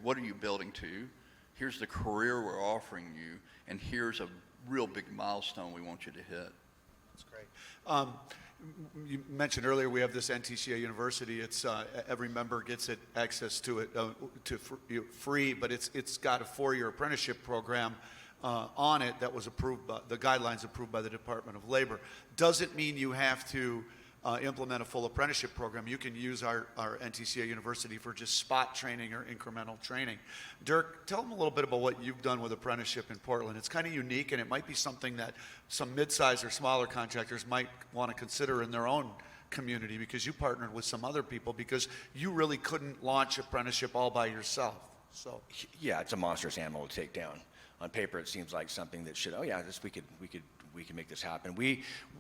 What are you building to? Here's the career we're offering you, and here's a real big milestone we want you to hit. That's great. You mentioned earlier we have this NTCA University. It's every member gets access to it free, but it's got a 4-year apprenticeship program on it that was approved by the guidelines approved by the Department of Labor. Doesn't mean you have to implement a full apprenticeship program. You can use our NTCA University for just spot training or incremental training. Dirk, tell them a little bit about what you've done with apprenticeship in Portland. It's kind of unique, and it might be something that some mid-size or smaller contractors might want to consider in their own community, because you partnered with some other people because you really couldn't launch apprenticeship all by yourself. So Yeah, it's a monstrous animal to take down. On paper, it seems like something that should, we can make this happen.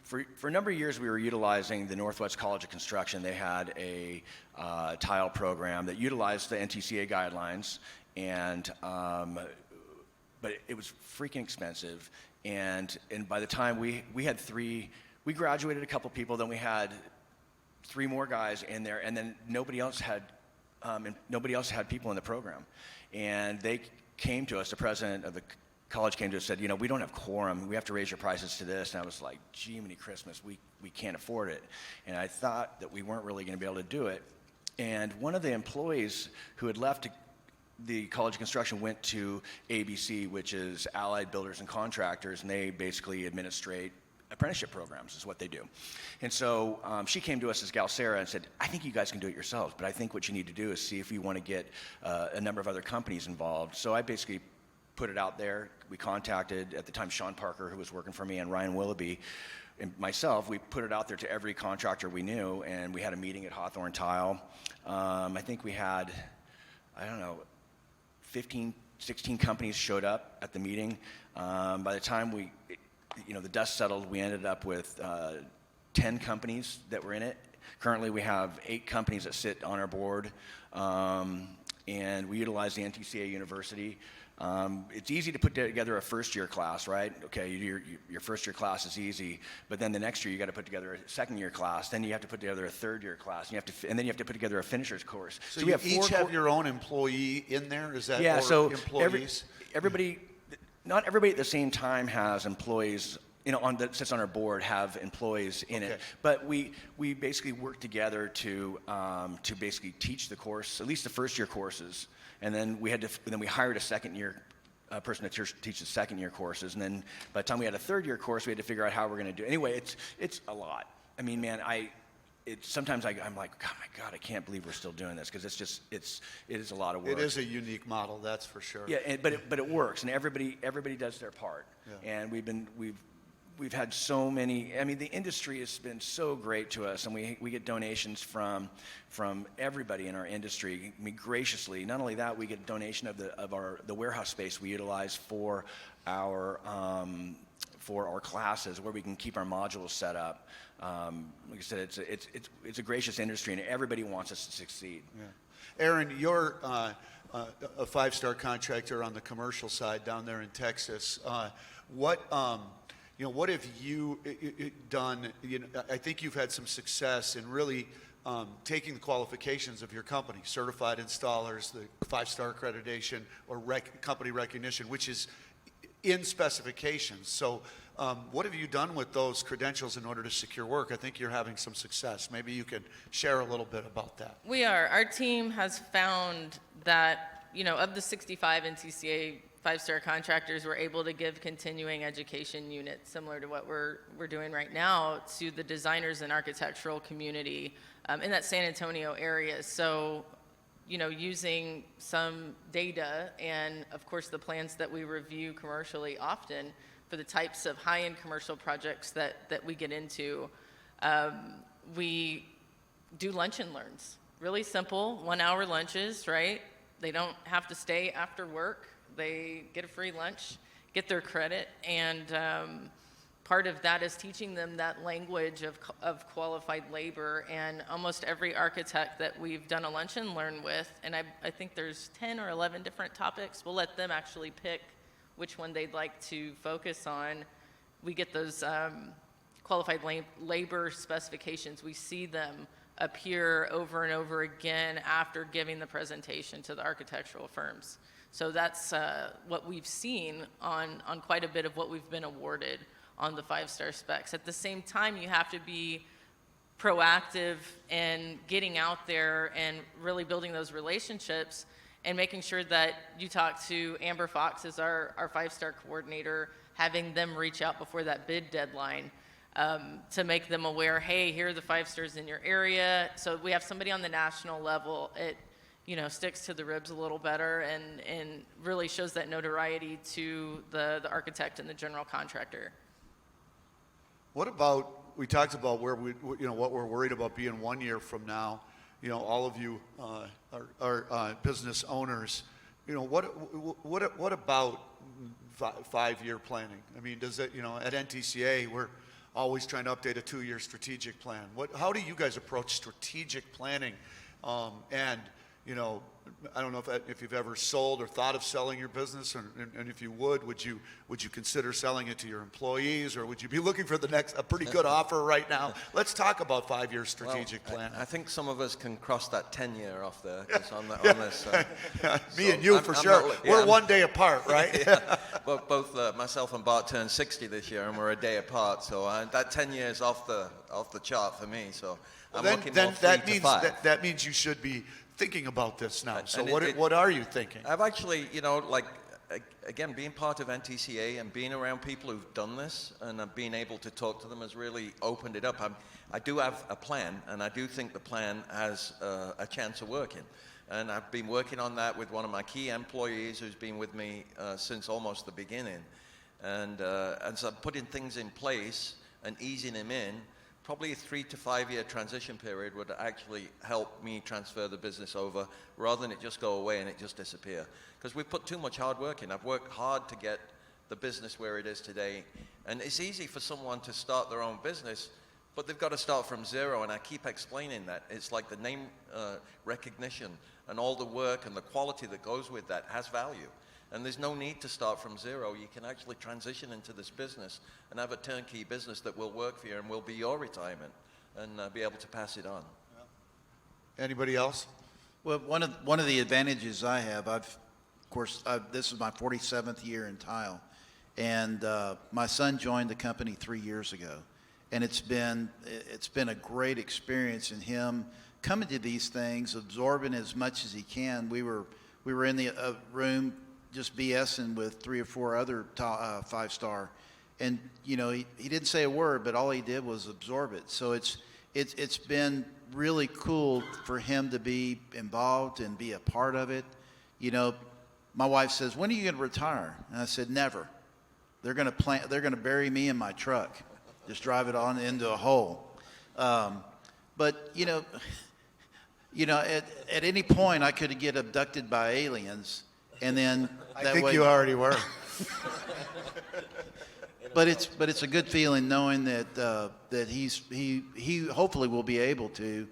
For a number of years, we were utilizing the Northwest College of Construction. They had a tile program that utilized the NTCA guidelines, and but it was freaking expensive. And by the time we graduated a couple people, then we had 3 more guys in there, and then nobody else had people in the program. And they came to us, the president of the college came to us and said, we don't have quorum. We have to raise your prices to this. And I was like, gee, many Christmas, we can't afford it. And I thought that we weren't really going to be able to do it. And one of the employees who had left the College of Construction went to ABC, which is Allied Builders and Contractors, and they basically administrate apprenticeship programs is what they do. And so she came to us as Gal Sarah and said, I think you guys can do it yourselves, but I think what you need to do is see if you want to get a number of other companies involved. So I basically put it out there. We contacted, at the time, Sean Parker, who was working for me, and Ryan Willoughby, and myself. We put it out there to every contractor we knew, and we had a meeting at Hawthorne Tile. I think we had, 15, 16 companies showed up at the meeting. By the time the dust settled, we ended up with 10 companies that were in it. Currently, we have 8 companies that sit on our board, and we utilize the NTCA University. It's easy to put together a first-year class, right? Okay, your first-year class is easy, but then the next year you got to put together a second-year class. Then you have to put together a third-year class, and then you have to put together a finisher's course. So you each have your own employee in there? Is that yeah? or So employees? not everybody at the same time has employees. That sits on our board have employees in it, but we basically work together to basically teach the course, at least the first-year courses. And then we hired a second-year person to teach the second-year courses. And then by the time we had a third-year course, we had to figure out how we're going to do it. Anyway, it's a lot. I mean, man, sometimes I'm like, oh my God, I can't believe we're still doing this, because it is a lot of work. It is a unique model, that's for sure. Yeah, but it works, and everybody does their part. Yeah. And we've had so many. I mean, the industry has been so great to us, and we get donations from everybody in our industry. I mean, graciously. Not only that, we get a donation of the warehouse space we utilize for our classes, where we can keep our modules set up. Like I said, it's a gracious industry, and everybody wants us to succeed. Yeah. Aaron, you're a five-star contractor on the commercial side down there in Texas. What have you done? I think you've had some success in really taking the qualifications of your company, certified installers, the five-star accreditation, or company recognition, which is in specifications. So what have you done with those credentials in order to secure work? I think you're having some success. Maybe you can share a little bit about that. We are. Our team has found that, of the 65 NTCA five-star contractors, we're able to give continuing education units similar to what we're doing right now to the designers and architectural community in that San Antonio area. So, using some data and, of course, the plans that we review commercially often for the types of high-end commercial projects that we get into, we do lunch and learns. Really simple, 1-hour lunches, right? They don't have to stay after work. They get a free lunch, get their credit, and part of that is teaching them that language of qualified labor. And almost every architect that we've done a lunch and learn with, and I think there's 10 or 11 different topics, we'll let them actually pick which one they'd like to focus on. We get those qualified labor specifications. We see them appear over and over again after giving the presentation to the architectural firms. So that's what we've seen on quite a bit of what we've been awarded on the five-star specs. At the same time, you have to be proactive in getting out there and really building those relationships and making sure that you talk to Amber Fox as our five-star coordinator, having them reach out before that bid deadline to make them aware, hey, here are the five stars in your area. So we have somebody on the national level. It sticks to the ribs a little better and really shows that notoriety to the architect and the general contractor. What about, we talked about where what we're worried about being 1 year from now. All of you are business owners. What about 5-year planning? I mean, does it, at NTCA, we're always trying to update a 2-year strategic plan. How do you guys approach strategic planning? I don't know if you've ever sold or thought of selling your business, and if you would you consider selling it to your employees, or would you be looking for a pretty good offer right now? Let's talk about 5-year strategic plan. I think some of us can cross that 10-year off there, 'cause on this. Me and you, for sure. We're 1 day apart, right? Yeah. Well, both myself and Bart turned 60 this year, and we're a day apart. So that 10 years off the chart for me. So I'm looking more 3 to 5. That means you should be thinking about this now. So what are you thinking? I've actually, again, being part of NTCA and being around people who've done this and being able to talk to them has really opened it up. I do have a plan, and I do think the plan has a chance of working. And I've been working on that with one of my key employees who's been with me since almost the beginning. And so I'm putting things in place and easing him in. Probably a 3 to 5 year transition period would actually help me transfer the business over rather than it just go away and it just disappear. Because we've put too much hard work in. I've worked hard to get the business where it is today. And it's easy for someone to start their own business, but they've got to start from zero, and I keep explaining that. It's like the name recognition and all the work and the quality that goes with that has value. And there's no need to start from zero. You can actually transition into this business and have a turnkey business that will work for you and will be your retirement and be able to pass it on. Anybody else? Well, one of the advantages I have, this is my 47th year in tile, and my son joined the company 3 years ago, and it's been a great experience in him coming to these things, absorbing as much as he can. We were in the room just BSing with 3 or 4 other 5-star, and you know he didn't say a word, but all he did was absorb it. So it's been really cool for him to be involved and be a part of it. You know, my wife says, "When are you going to retire?" And I said, "Never. They're going to bury me in my truck, just drive it on into a hole." But you know, at any point I could get abducted by aliens, and then I think you already were. But it's a good feeling knowing that he hopefully will be able to,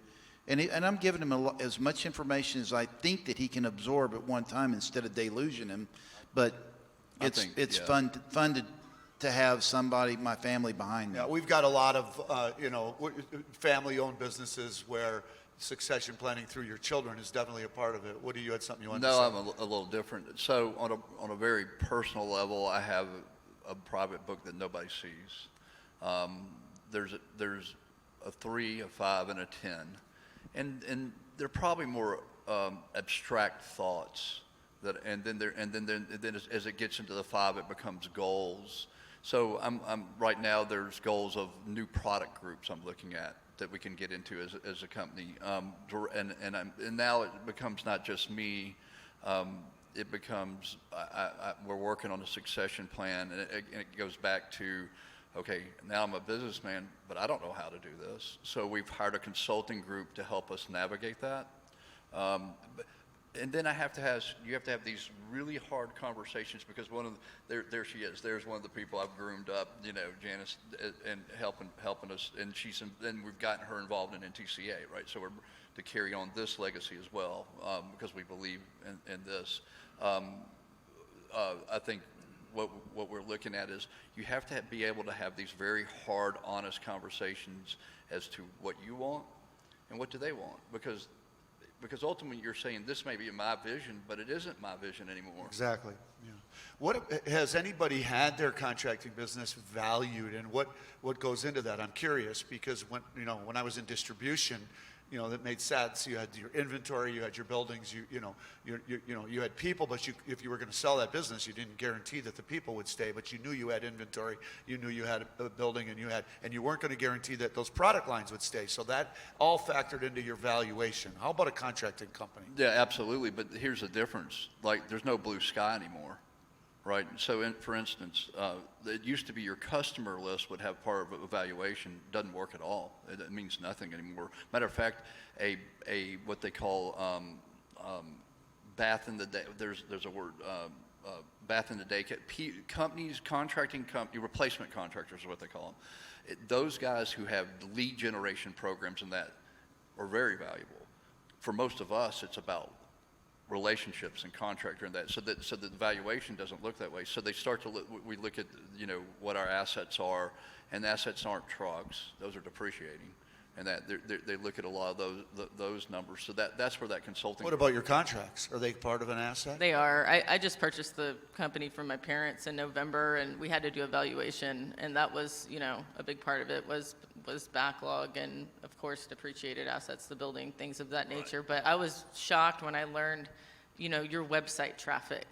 and I'm giving him as much information as I think that he can absorb at one time instead of deluging him. But it's fun to have somebody, my family, behind me. Yeah, we've got a lot of family-owned businesses where succession planning through your children is definitely a part of it. Woody, you had something you wanted to say? No, I'm a little different. So on a very personal level, I have a private book that nobody sees. There's a 3, a 5, and a 10, and they're probably more abstract thoughts. And then as it gets into the 5, it becomes goals. So I'm right now there's goals of new product groups I'm looking at that we can get into as a company. And now it becomes not just me. It becomes we're working on a succession plan, and it goes back to, okay, now I'm a businessman, but I don't know how to do this. So we've hired a consulting group to help us navigate that. And then you have to have these really hard conversations, because there she is. There's one of the people I've groomed up, Janice, and helping us, and then we've gotten her involved in NTCA, right? So we're to carry on this legacy as well, because we believe in this. I think what we're looking at is you have to be able to have these very hard, honest conversations as to what you want and what do they want, because ultimately you're saying this may be my vision, but it isn't my vision anymore. Exactly. Yeah. What has anybody had their contracting business valued, and what goes into that? I'm curious, because when I was in distribution, that made sense. You had your inventory, you had your buildings, you had people, but if you were going to sell that business, you didn't guarantee that the people would stay, but you knew you had inventory, you knew you had a building, and you weren't going to guarantee that those product lines would stay. So that all factored into your valuation. How about a contracting company? Yeah, absolutely. But here's the difference. Like, there's no blue sky anymore, right? So, for instance, it used to be your customer list would have part of evaluation. Doesn't work at all. It means nothing anymore. Matter of fact, a what they call bath in the day. There's a word. Bath in the day. Companies, contracting company, replacement contractors is what they call them. Those guys who have lead generation programs and that are very valuable. For most of us, it's about relationships and contractor and that, so that the valuation doesn't look that way. So they start to we look at what our assets are, and the assets aren't trucks; those are depreciating, and that they look at a lot of those numbers. So that's where that consulting. What about your contracts? Are they part of an asset? They are. I just purchased the company from my parents in November, and we had to do a valuation, and that was, a big part of it was backlog and, of course, depreciated assets, the building, things of that nature. But I was shocked when I learned, your website traffic.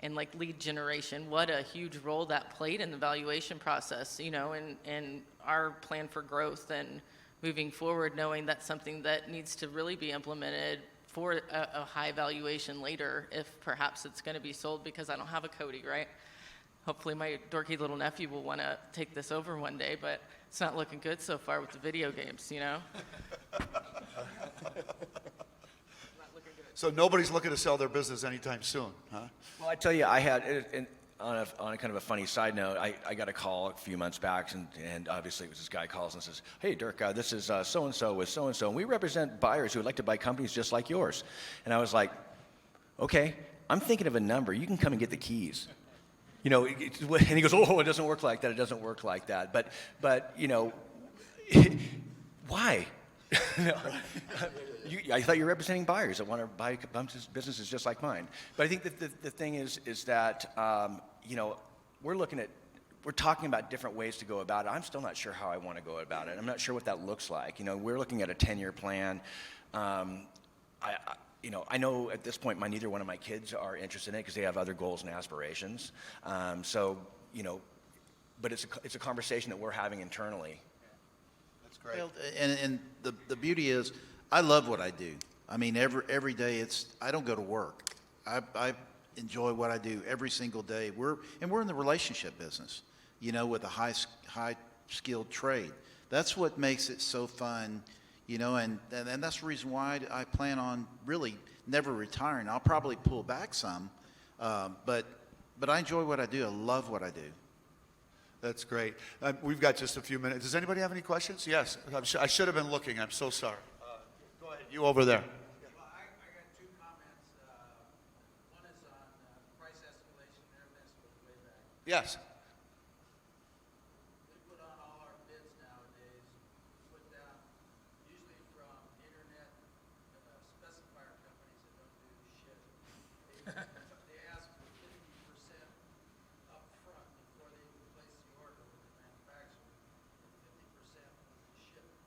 and like lead generation, what a huge role that played in the valuation process, you know, and our plan for growth and moving forward, knowing that's something that needs to really be implemented for a high valuation later, if perhaps it's going to be sold, because I don't have a Cody, right? Hopefully my dorky little nephew will want to take this over one day, but it's not looking good so far with the video games, you know? So nobody's looking to sell their business anytime soon, huh? Well, I tell you, I had, on a kind of a funny side note, I got a call a few months back, and obviously it was this guy calls and says, "Hey, Dirk, this is so-and-so with so-and-so, and we represent buyers who would like to buy companies just like yours." And I was like, "Okay, I'm thinking of a number. You can come and get the keys." You know, and he goes, "Oh, it doesn't work like that. It doesn't work like that." But you know, why? I thought you were representing buyers that want to buy businesses just like mine. But I think that the thing is that you know, we're talking about different ways to go about it. I'm still not sure how I want to go about it. I'm not sure what that looks like. You know, we're looking at a 10-year plan. You know, I know at this point, neither one of my kids are interested in it because they have other goals and aspirations. So, you know, but it's a conversation that we're having internally. That's great. Well, and the beauty is, I love what I do. I mean, every day I don't go to work. I enjoy what I do every single day. We're in the relationship business, you know, with a high skilled trade. That's what makes it so fun, you know, and that's the reason why I plan on really never retiring. I'll probably pull back some, but I enjoy what I do. I love what I do. That's great. We've got just a few minutes. Does anybody have any questions? Yes. I should have been looking. I'm so sorry. Go ahead. You over there. Well, I got two comments. One is on price escalation. Everything's goes way back. Yes. We put on all our bids nowadays, put down, usually from internet specifier companies that don't do shit. They ask for 50% up front before they even place the order with the manufacturer, and 50% with the shipping.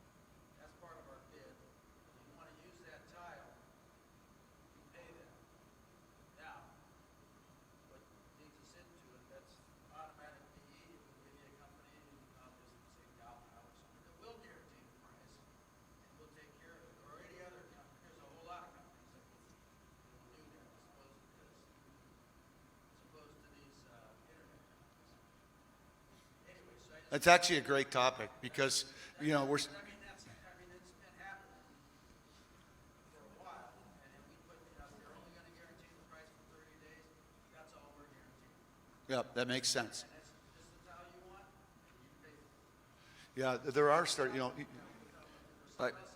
That's part of our bid. If you want to use that tile, you pay them. Now, what leads us into it, that's automatic PE. It will give you a company, not just say Galvin or something, that will guarantee the price and will take care of it. Or any other company. There's a whole lot of companies that will do that as opposed to these internet companies. Anyway, so I just, That's actually a great topic because, you know, it's been happening for a while, and if we put, you know, if they're only going to guarantee the price for 30 days, that's all we're guaranteeing. yeah, that makes sense. And that's just the tile you want, you pay for it. Yeah, there are you know,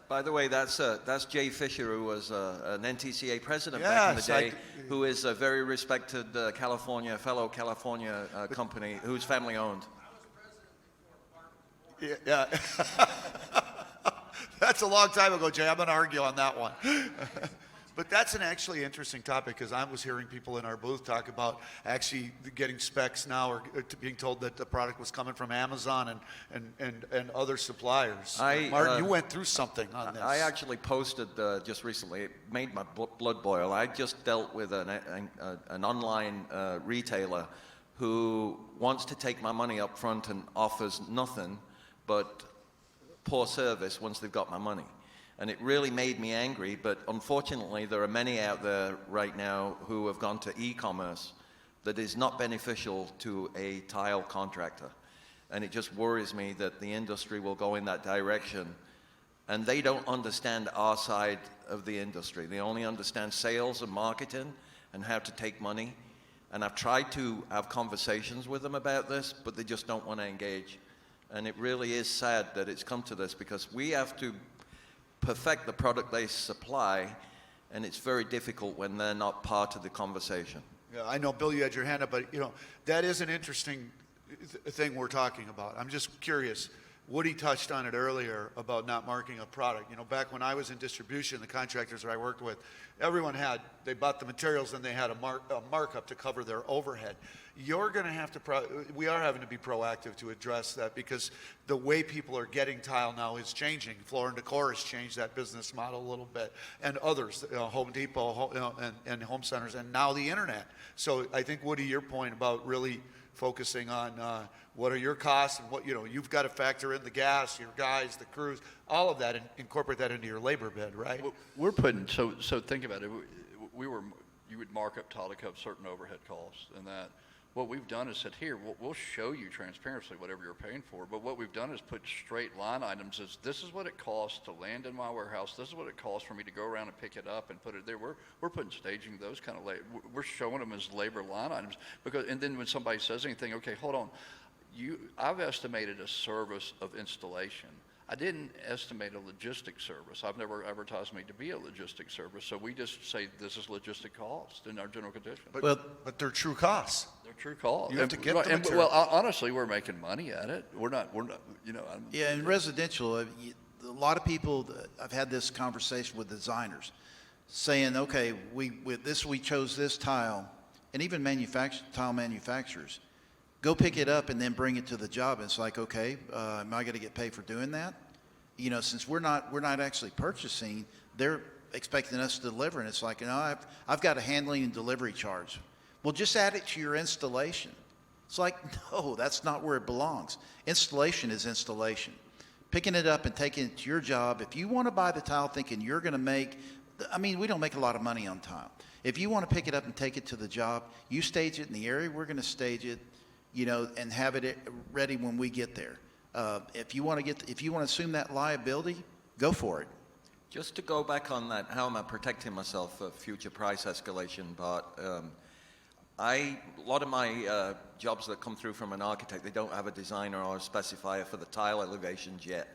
By the way, that's Jay Fisher, who was an NTCA president back in the Yes, day, who is a very respected fellow California company, who's family owned. yeah. That's a long time ago, Jay. I'm going to argue on that one. But that's an actually interesting topic because I was hearing people in our booth talk about actually getting specs now or being told that the product was coming from Amazon and other suppliers. Martin, you went through something on this. I actually posted just recently. It made my blood boil. I just dealt with an online retailer who wants to take my money up front and offers nothing but poor service once they've got my money. And it really made me angry, but unfortunately there are many out there right now who have gone to e-commerce that is not beneficial to a tile contractor. And it just worries me that the industry will go in that direction. And they don't understand our side of the industry. They only understand sales and marketing and how to take money. And I've tried to have conversations with them about this, but they just don't want to engage. And it really is sad that it's come to this because we have to perfect the product they supply, and it's very difficult when they're not part of the conversation. Yeah, I know, Bill, you had your hand up, but you know that is an interesting thing we're talking about. I'm just curious. Woody touched on it earlier about not marking a product. You know, back when I was in distribution, the contractors that I worked with, everyone they bought the materials and they had a markup to cover their overhead. You're going to have to, we are having to be proactive to address that because the way people are getting tile now is changing. Floor and Decor has changed that business model a little bit, and others, Home Depot, and home centers, and now the internet. So I think, Woody, your point about really focusing on what are your costs and what, you've got to factor in the gas, your guys, the crews, all of that, and incorporate that into your labor bid, right? We're putting, so think about it. You would mark up tile to cover certain overhead costs and that. What we've done is said, here, we'll show you transparently whatever you're paying for, but what we've done is put straight line items as this is what it costs to land in my warehouse, this is what it costs for me to go around and pick it up and put it there. We're putting staging those kind of we're showing them as labor line items and then when somebody says anything, okay, hold on, I've estimated a service of installation. I didn't estimate a logistic service. I've never advertised me to be a logistic service, so we just say this is logistic cost in our general condition. But they're true costs. They're true costs. You have to get the material. Well, honestly, we're making money at it. We're not. Yeah, in residential, a lot of people, I've had this conversation with designers saying, okay, we chose this tile, and even tile manufacturers, go pick it up and then bring it to the job. And it's like, okay, am I going to get paid for doing that? Since we're not actually purchasing, they're expecting us to deliver, and it's like, I've got a handling and delivery charge. Well, just add it to your installation. It's like, no, that's not where it belongs. Installation is installation. Picking it up and taking it to your job. If you want to buy the tile thinking you're going to make, we don't make a lot of money on tile. If you want to pick it up and take it to the job, you stage it in the area we're going to stage it, and have it ready when we get there. If you want to assume that liability, go for it. Just to go back on that, how am I protecting myself for future price escalation? But a lot of my jobs that come through from an architect, they don't have a designer or a specifier for the tile elevations yet.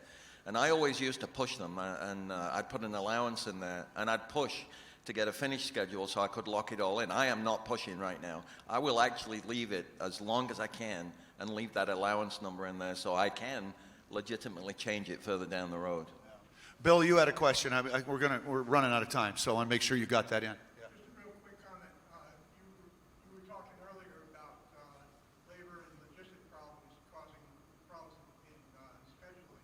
And I always used to push them, and I'd put an allowance in there, and I'd push to get a finish schedule so I could lock it all in. I am not pushing right now. I will actually leave it as long as I can and leave that allowance number in there so I can legitimately change it further down the road. Bill, you had a question. We're running out of time, so I want to make sure you got that in. Just a real quick comment. You were talking earlier about labor and logistic problems causing problems in scheduling.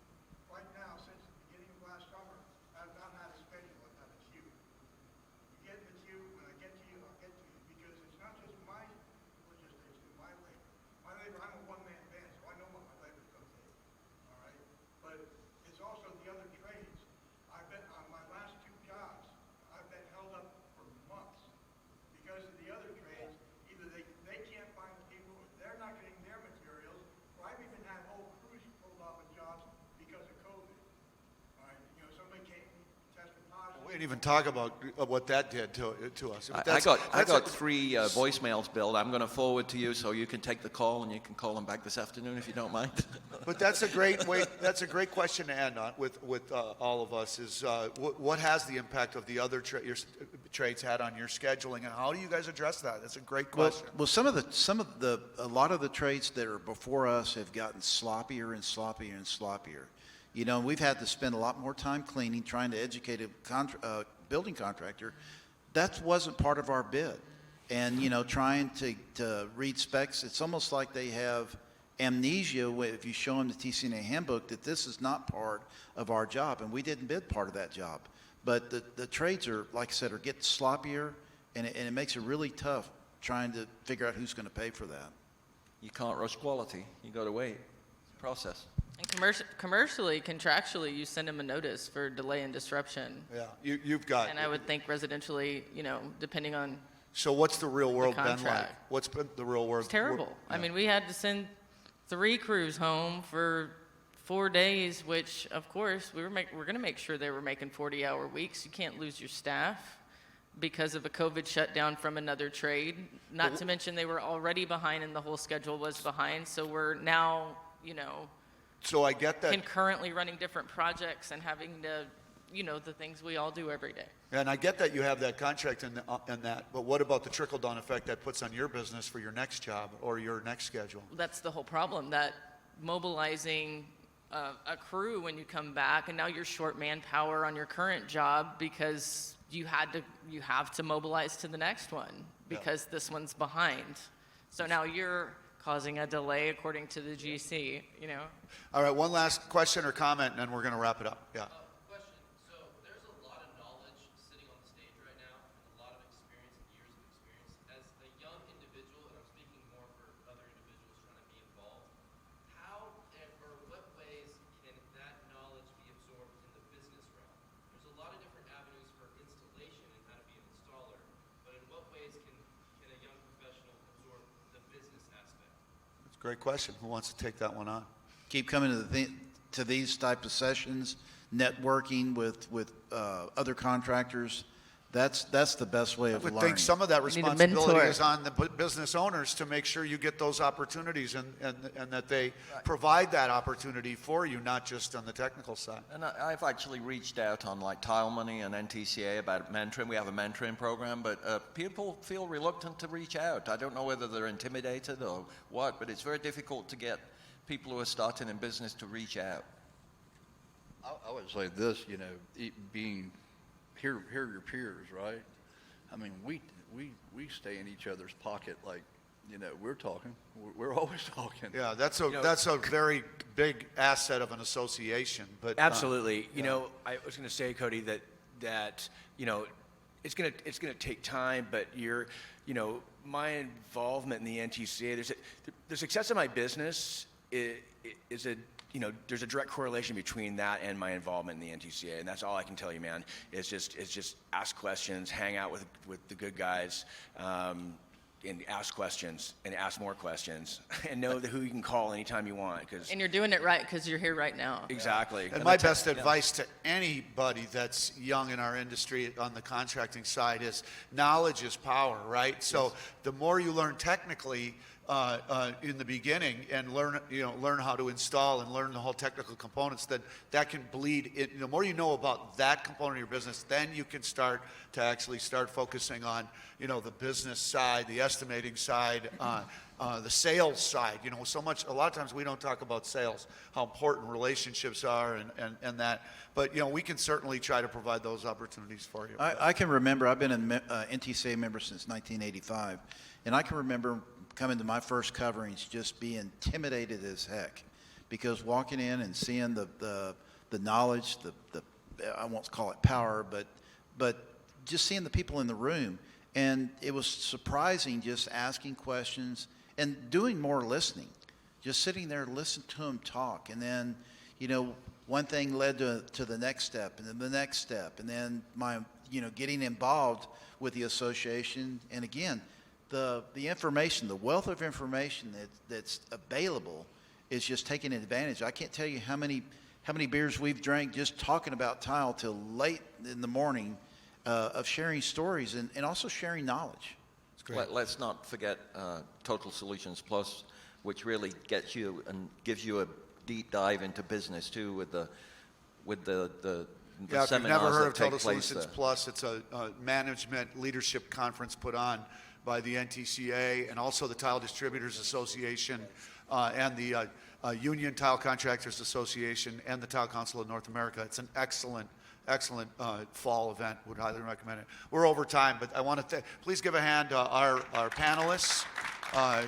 Right now, since the beginning of last summer, I've not had a schedule. I've had a queue. You get in the queue, when I get to you, I'll get to you, because it's not just my logistics and my labor. My labor, I'm a one-man band, so I know what my labor's going to take. All right? But it's also the other trades. I've been on my last two jobs, I've been held up for months because of the other trades. Either they can't find the people, or they're not getting their materials, or I've even had whole crews pulled off of jobs because of COVID. All right, somebody came, tested positive. We didn't even talk about what that did to us. But I got 3 voicemails, Bill. I'm going to forward to you so you can take the call, and you can call them back this afternoon if you don't mind. But that's a great way. That's a great question to end on with all of us. Is what has the impact of the other your trades had on your scheduling, and how do you guys address that? That's a great question. Well, a lot of the trades that are before us have gotten sloppier and sloppier and sloppier. We've had to spend a lot more time cleaning, trying to educate a building contractor. That wasn't part of our bid, and trying to read specs. It's almost like they have amnesia if you show them the TCA handbook that this is not part of our job, and we didn't bid part of that job. But the trades are, like I said, are getting sloppier, and it makes it really tough trying to figure out who's going to pay for that. You can't rush quality. You got to wait. It's a process. And commercially, contractually, you send them a notice for delay and disruption. Yeah, you've got. And I would think residentially, depending on So what's the real world been like? contract. What's been the real world? It's terrible. Yeah. I mean, we had to send 3 crews home for 4 days, which, of course, we're going to make sure they were making 40-hour weeks. You can't lose your staff because of a COVID shutdown from another trade. Not to mention they were already behind and the whole schedule was behind. So we're now, So I get that. concurrently running different projects and having to, the things we all do every day. And I get that you have that contract and that, but what about the trickle-down effect that puts on your business for your next job or your next schedule? That's the whole problem, that mobilizing a crew when you come back, and now you're short manpower on your current job because you have to mobilize to the next one because this one's behind. So now you're causing a delay according to the GC, you know? All right, one last question or comment, and then we're going to wrap it up. Yeah. Question. So there's a lot of knowledge sitting on the stage right now, and a lot of experience and years of experience. As a young individual, and I'm speaking more for other individuals trying to be involved, how or what ways can that knowledge be absorbed in the business realm? There's a lot of different avenues for installation and how to be an installer, but in what ways can a young professional absorb the business aspect? That's a great question. Who wants to take that one on? Keep coming to these type of sessions, networking with other contractors. That's the best way I of would learning. think some of that need a responsibility mentor. is on the business owners to make sure you get those opportunities and that they provide that opportunity for you, not just on the technical side. And I've actually reached out on like Tile Money and NTCA about mentoring. We have a mentoring program, but people feel reluctant to reach out. I don't know whether they're intimidated or what, but it's very difficult to get people who are starting in business to reach out. I would say this, you know, being here are your peers, right? I mean, we stay in each other's pocket, like, you know, we're talking. We're always talking. Yeah, that's a very big asset of an association. But Absolutely. You know, I was going to say, Cody, that you know, it's going to take time, but my involvement in the NTCA, the success of my business is there's a direct correlation between that and my involvement in the NTCA, and that's all I can tell you, man. Is just ask questions, hang out with the good guys, and ask questions and ask more questions, and know who you can call anytime you want. And you're doing it right because you're here right now. Exactly. And my best advice to anybody that's young in our industry on the contracting side is knowledge is power, right? So the more you learn technically in the beginning and learn how to install and learn the whole technical components, that can bleed. The more you know about that component of your business, then you can start focusing on the business side, the estimating side, the sales side. A lot of times we don't talk about sales, how important relationships are and that. But we can certainly try to provide those opportunities for you. I can remember, I've been an NTCA member since 1985, and I can remember coming to my first coverings just being intimidated as heck, because walking in and seeing the knowledge, the I won't call it power, but just seeing the people in the room, and it was surprising just asking questions and doing more listening, just sitting there listening to them talk, and then one thing led to the next step, and then the next step, and then my getting involved with the association, and again, the information, the wealth of information that's available is just taking advantage. I can't tell you how many beers we've drank just talking about tile till late in the morning, of sharing stories and also sharing knowledge. Let's not forget Total Solutions Plus, which really gets you and gives you a deep dive into business too, with the Yeah, if you've never seminars heard that of take Total place Solutions there. Plus, it's a management leadership conference put on by the NTCA and also the Tile Distributors Association and the Union Tile Contractors Association and the Tile Council of North America. It's an excellent fall event. Would highly recommend it. We're over time, but I want to please give a hand to our panelists,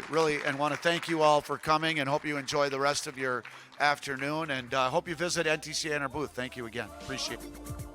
really, and want to thank you all for coming and hope you enjoy the rest of your afternoon, and hope you visit NTCA in our booth. Thank you again. Appreciate it.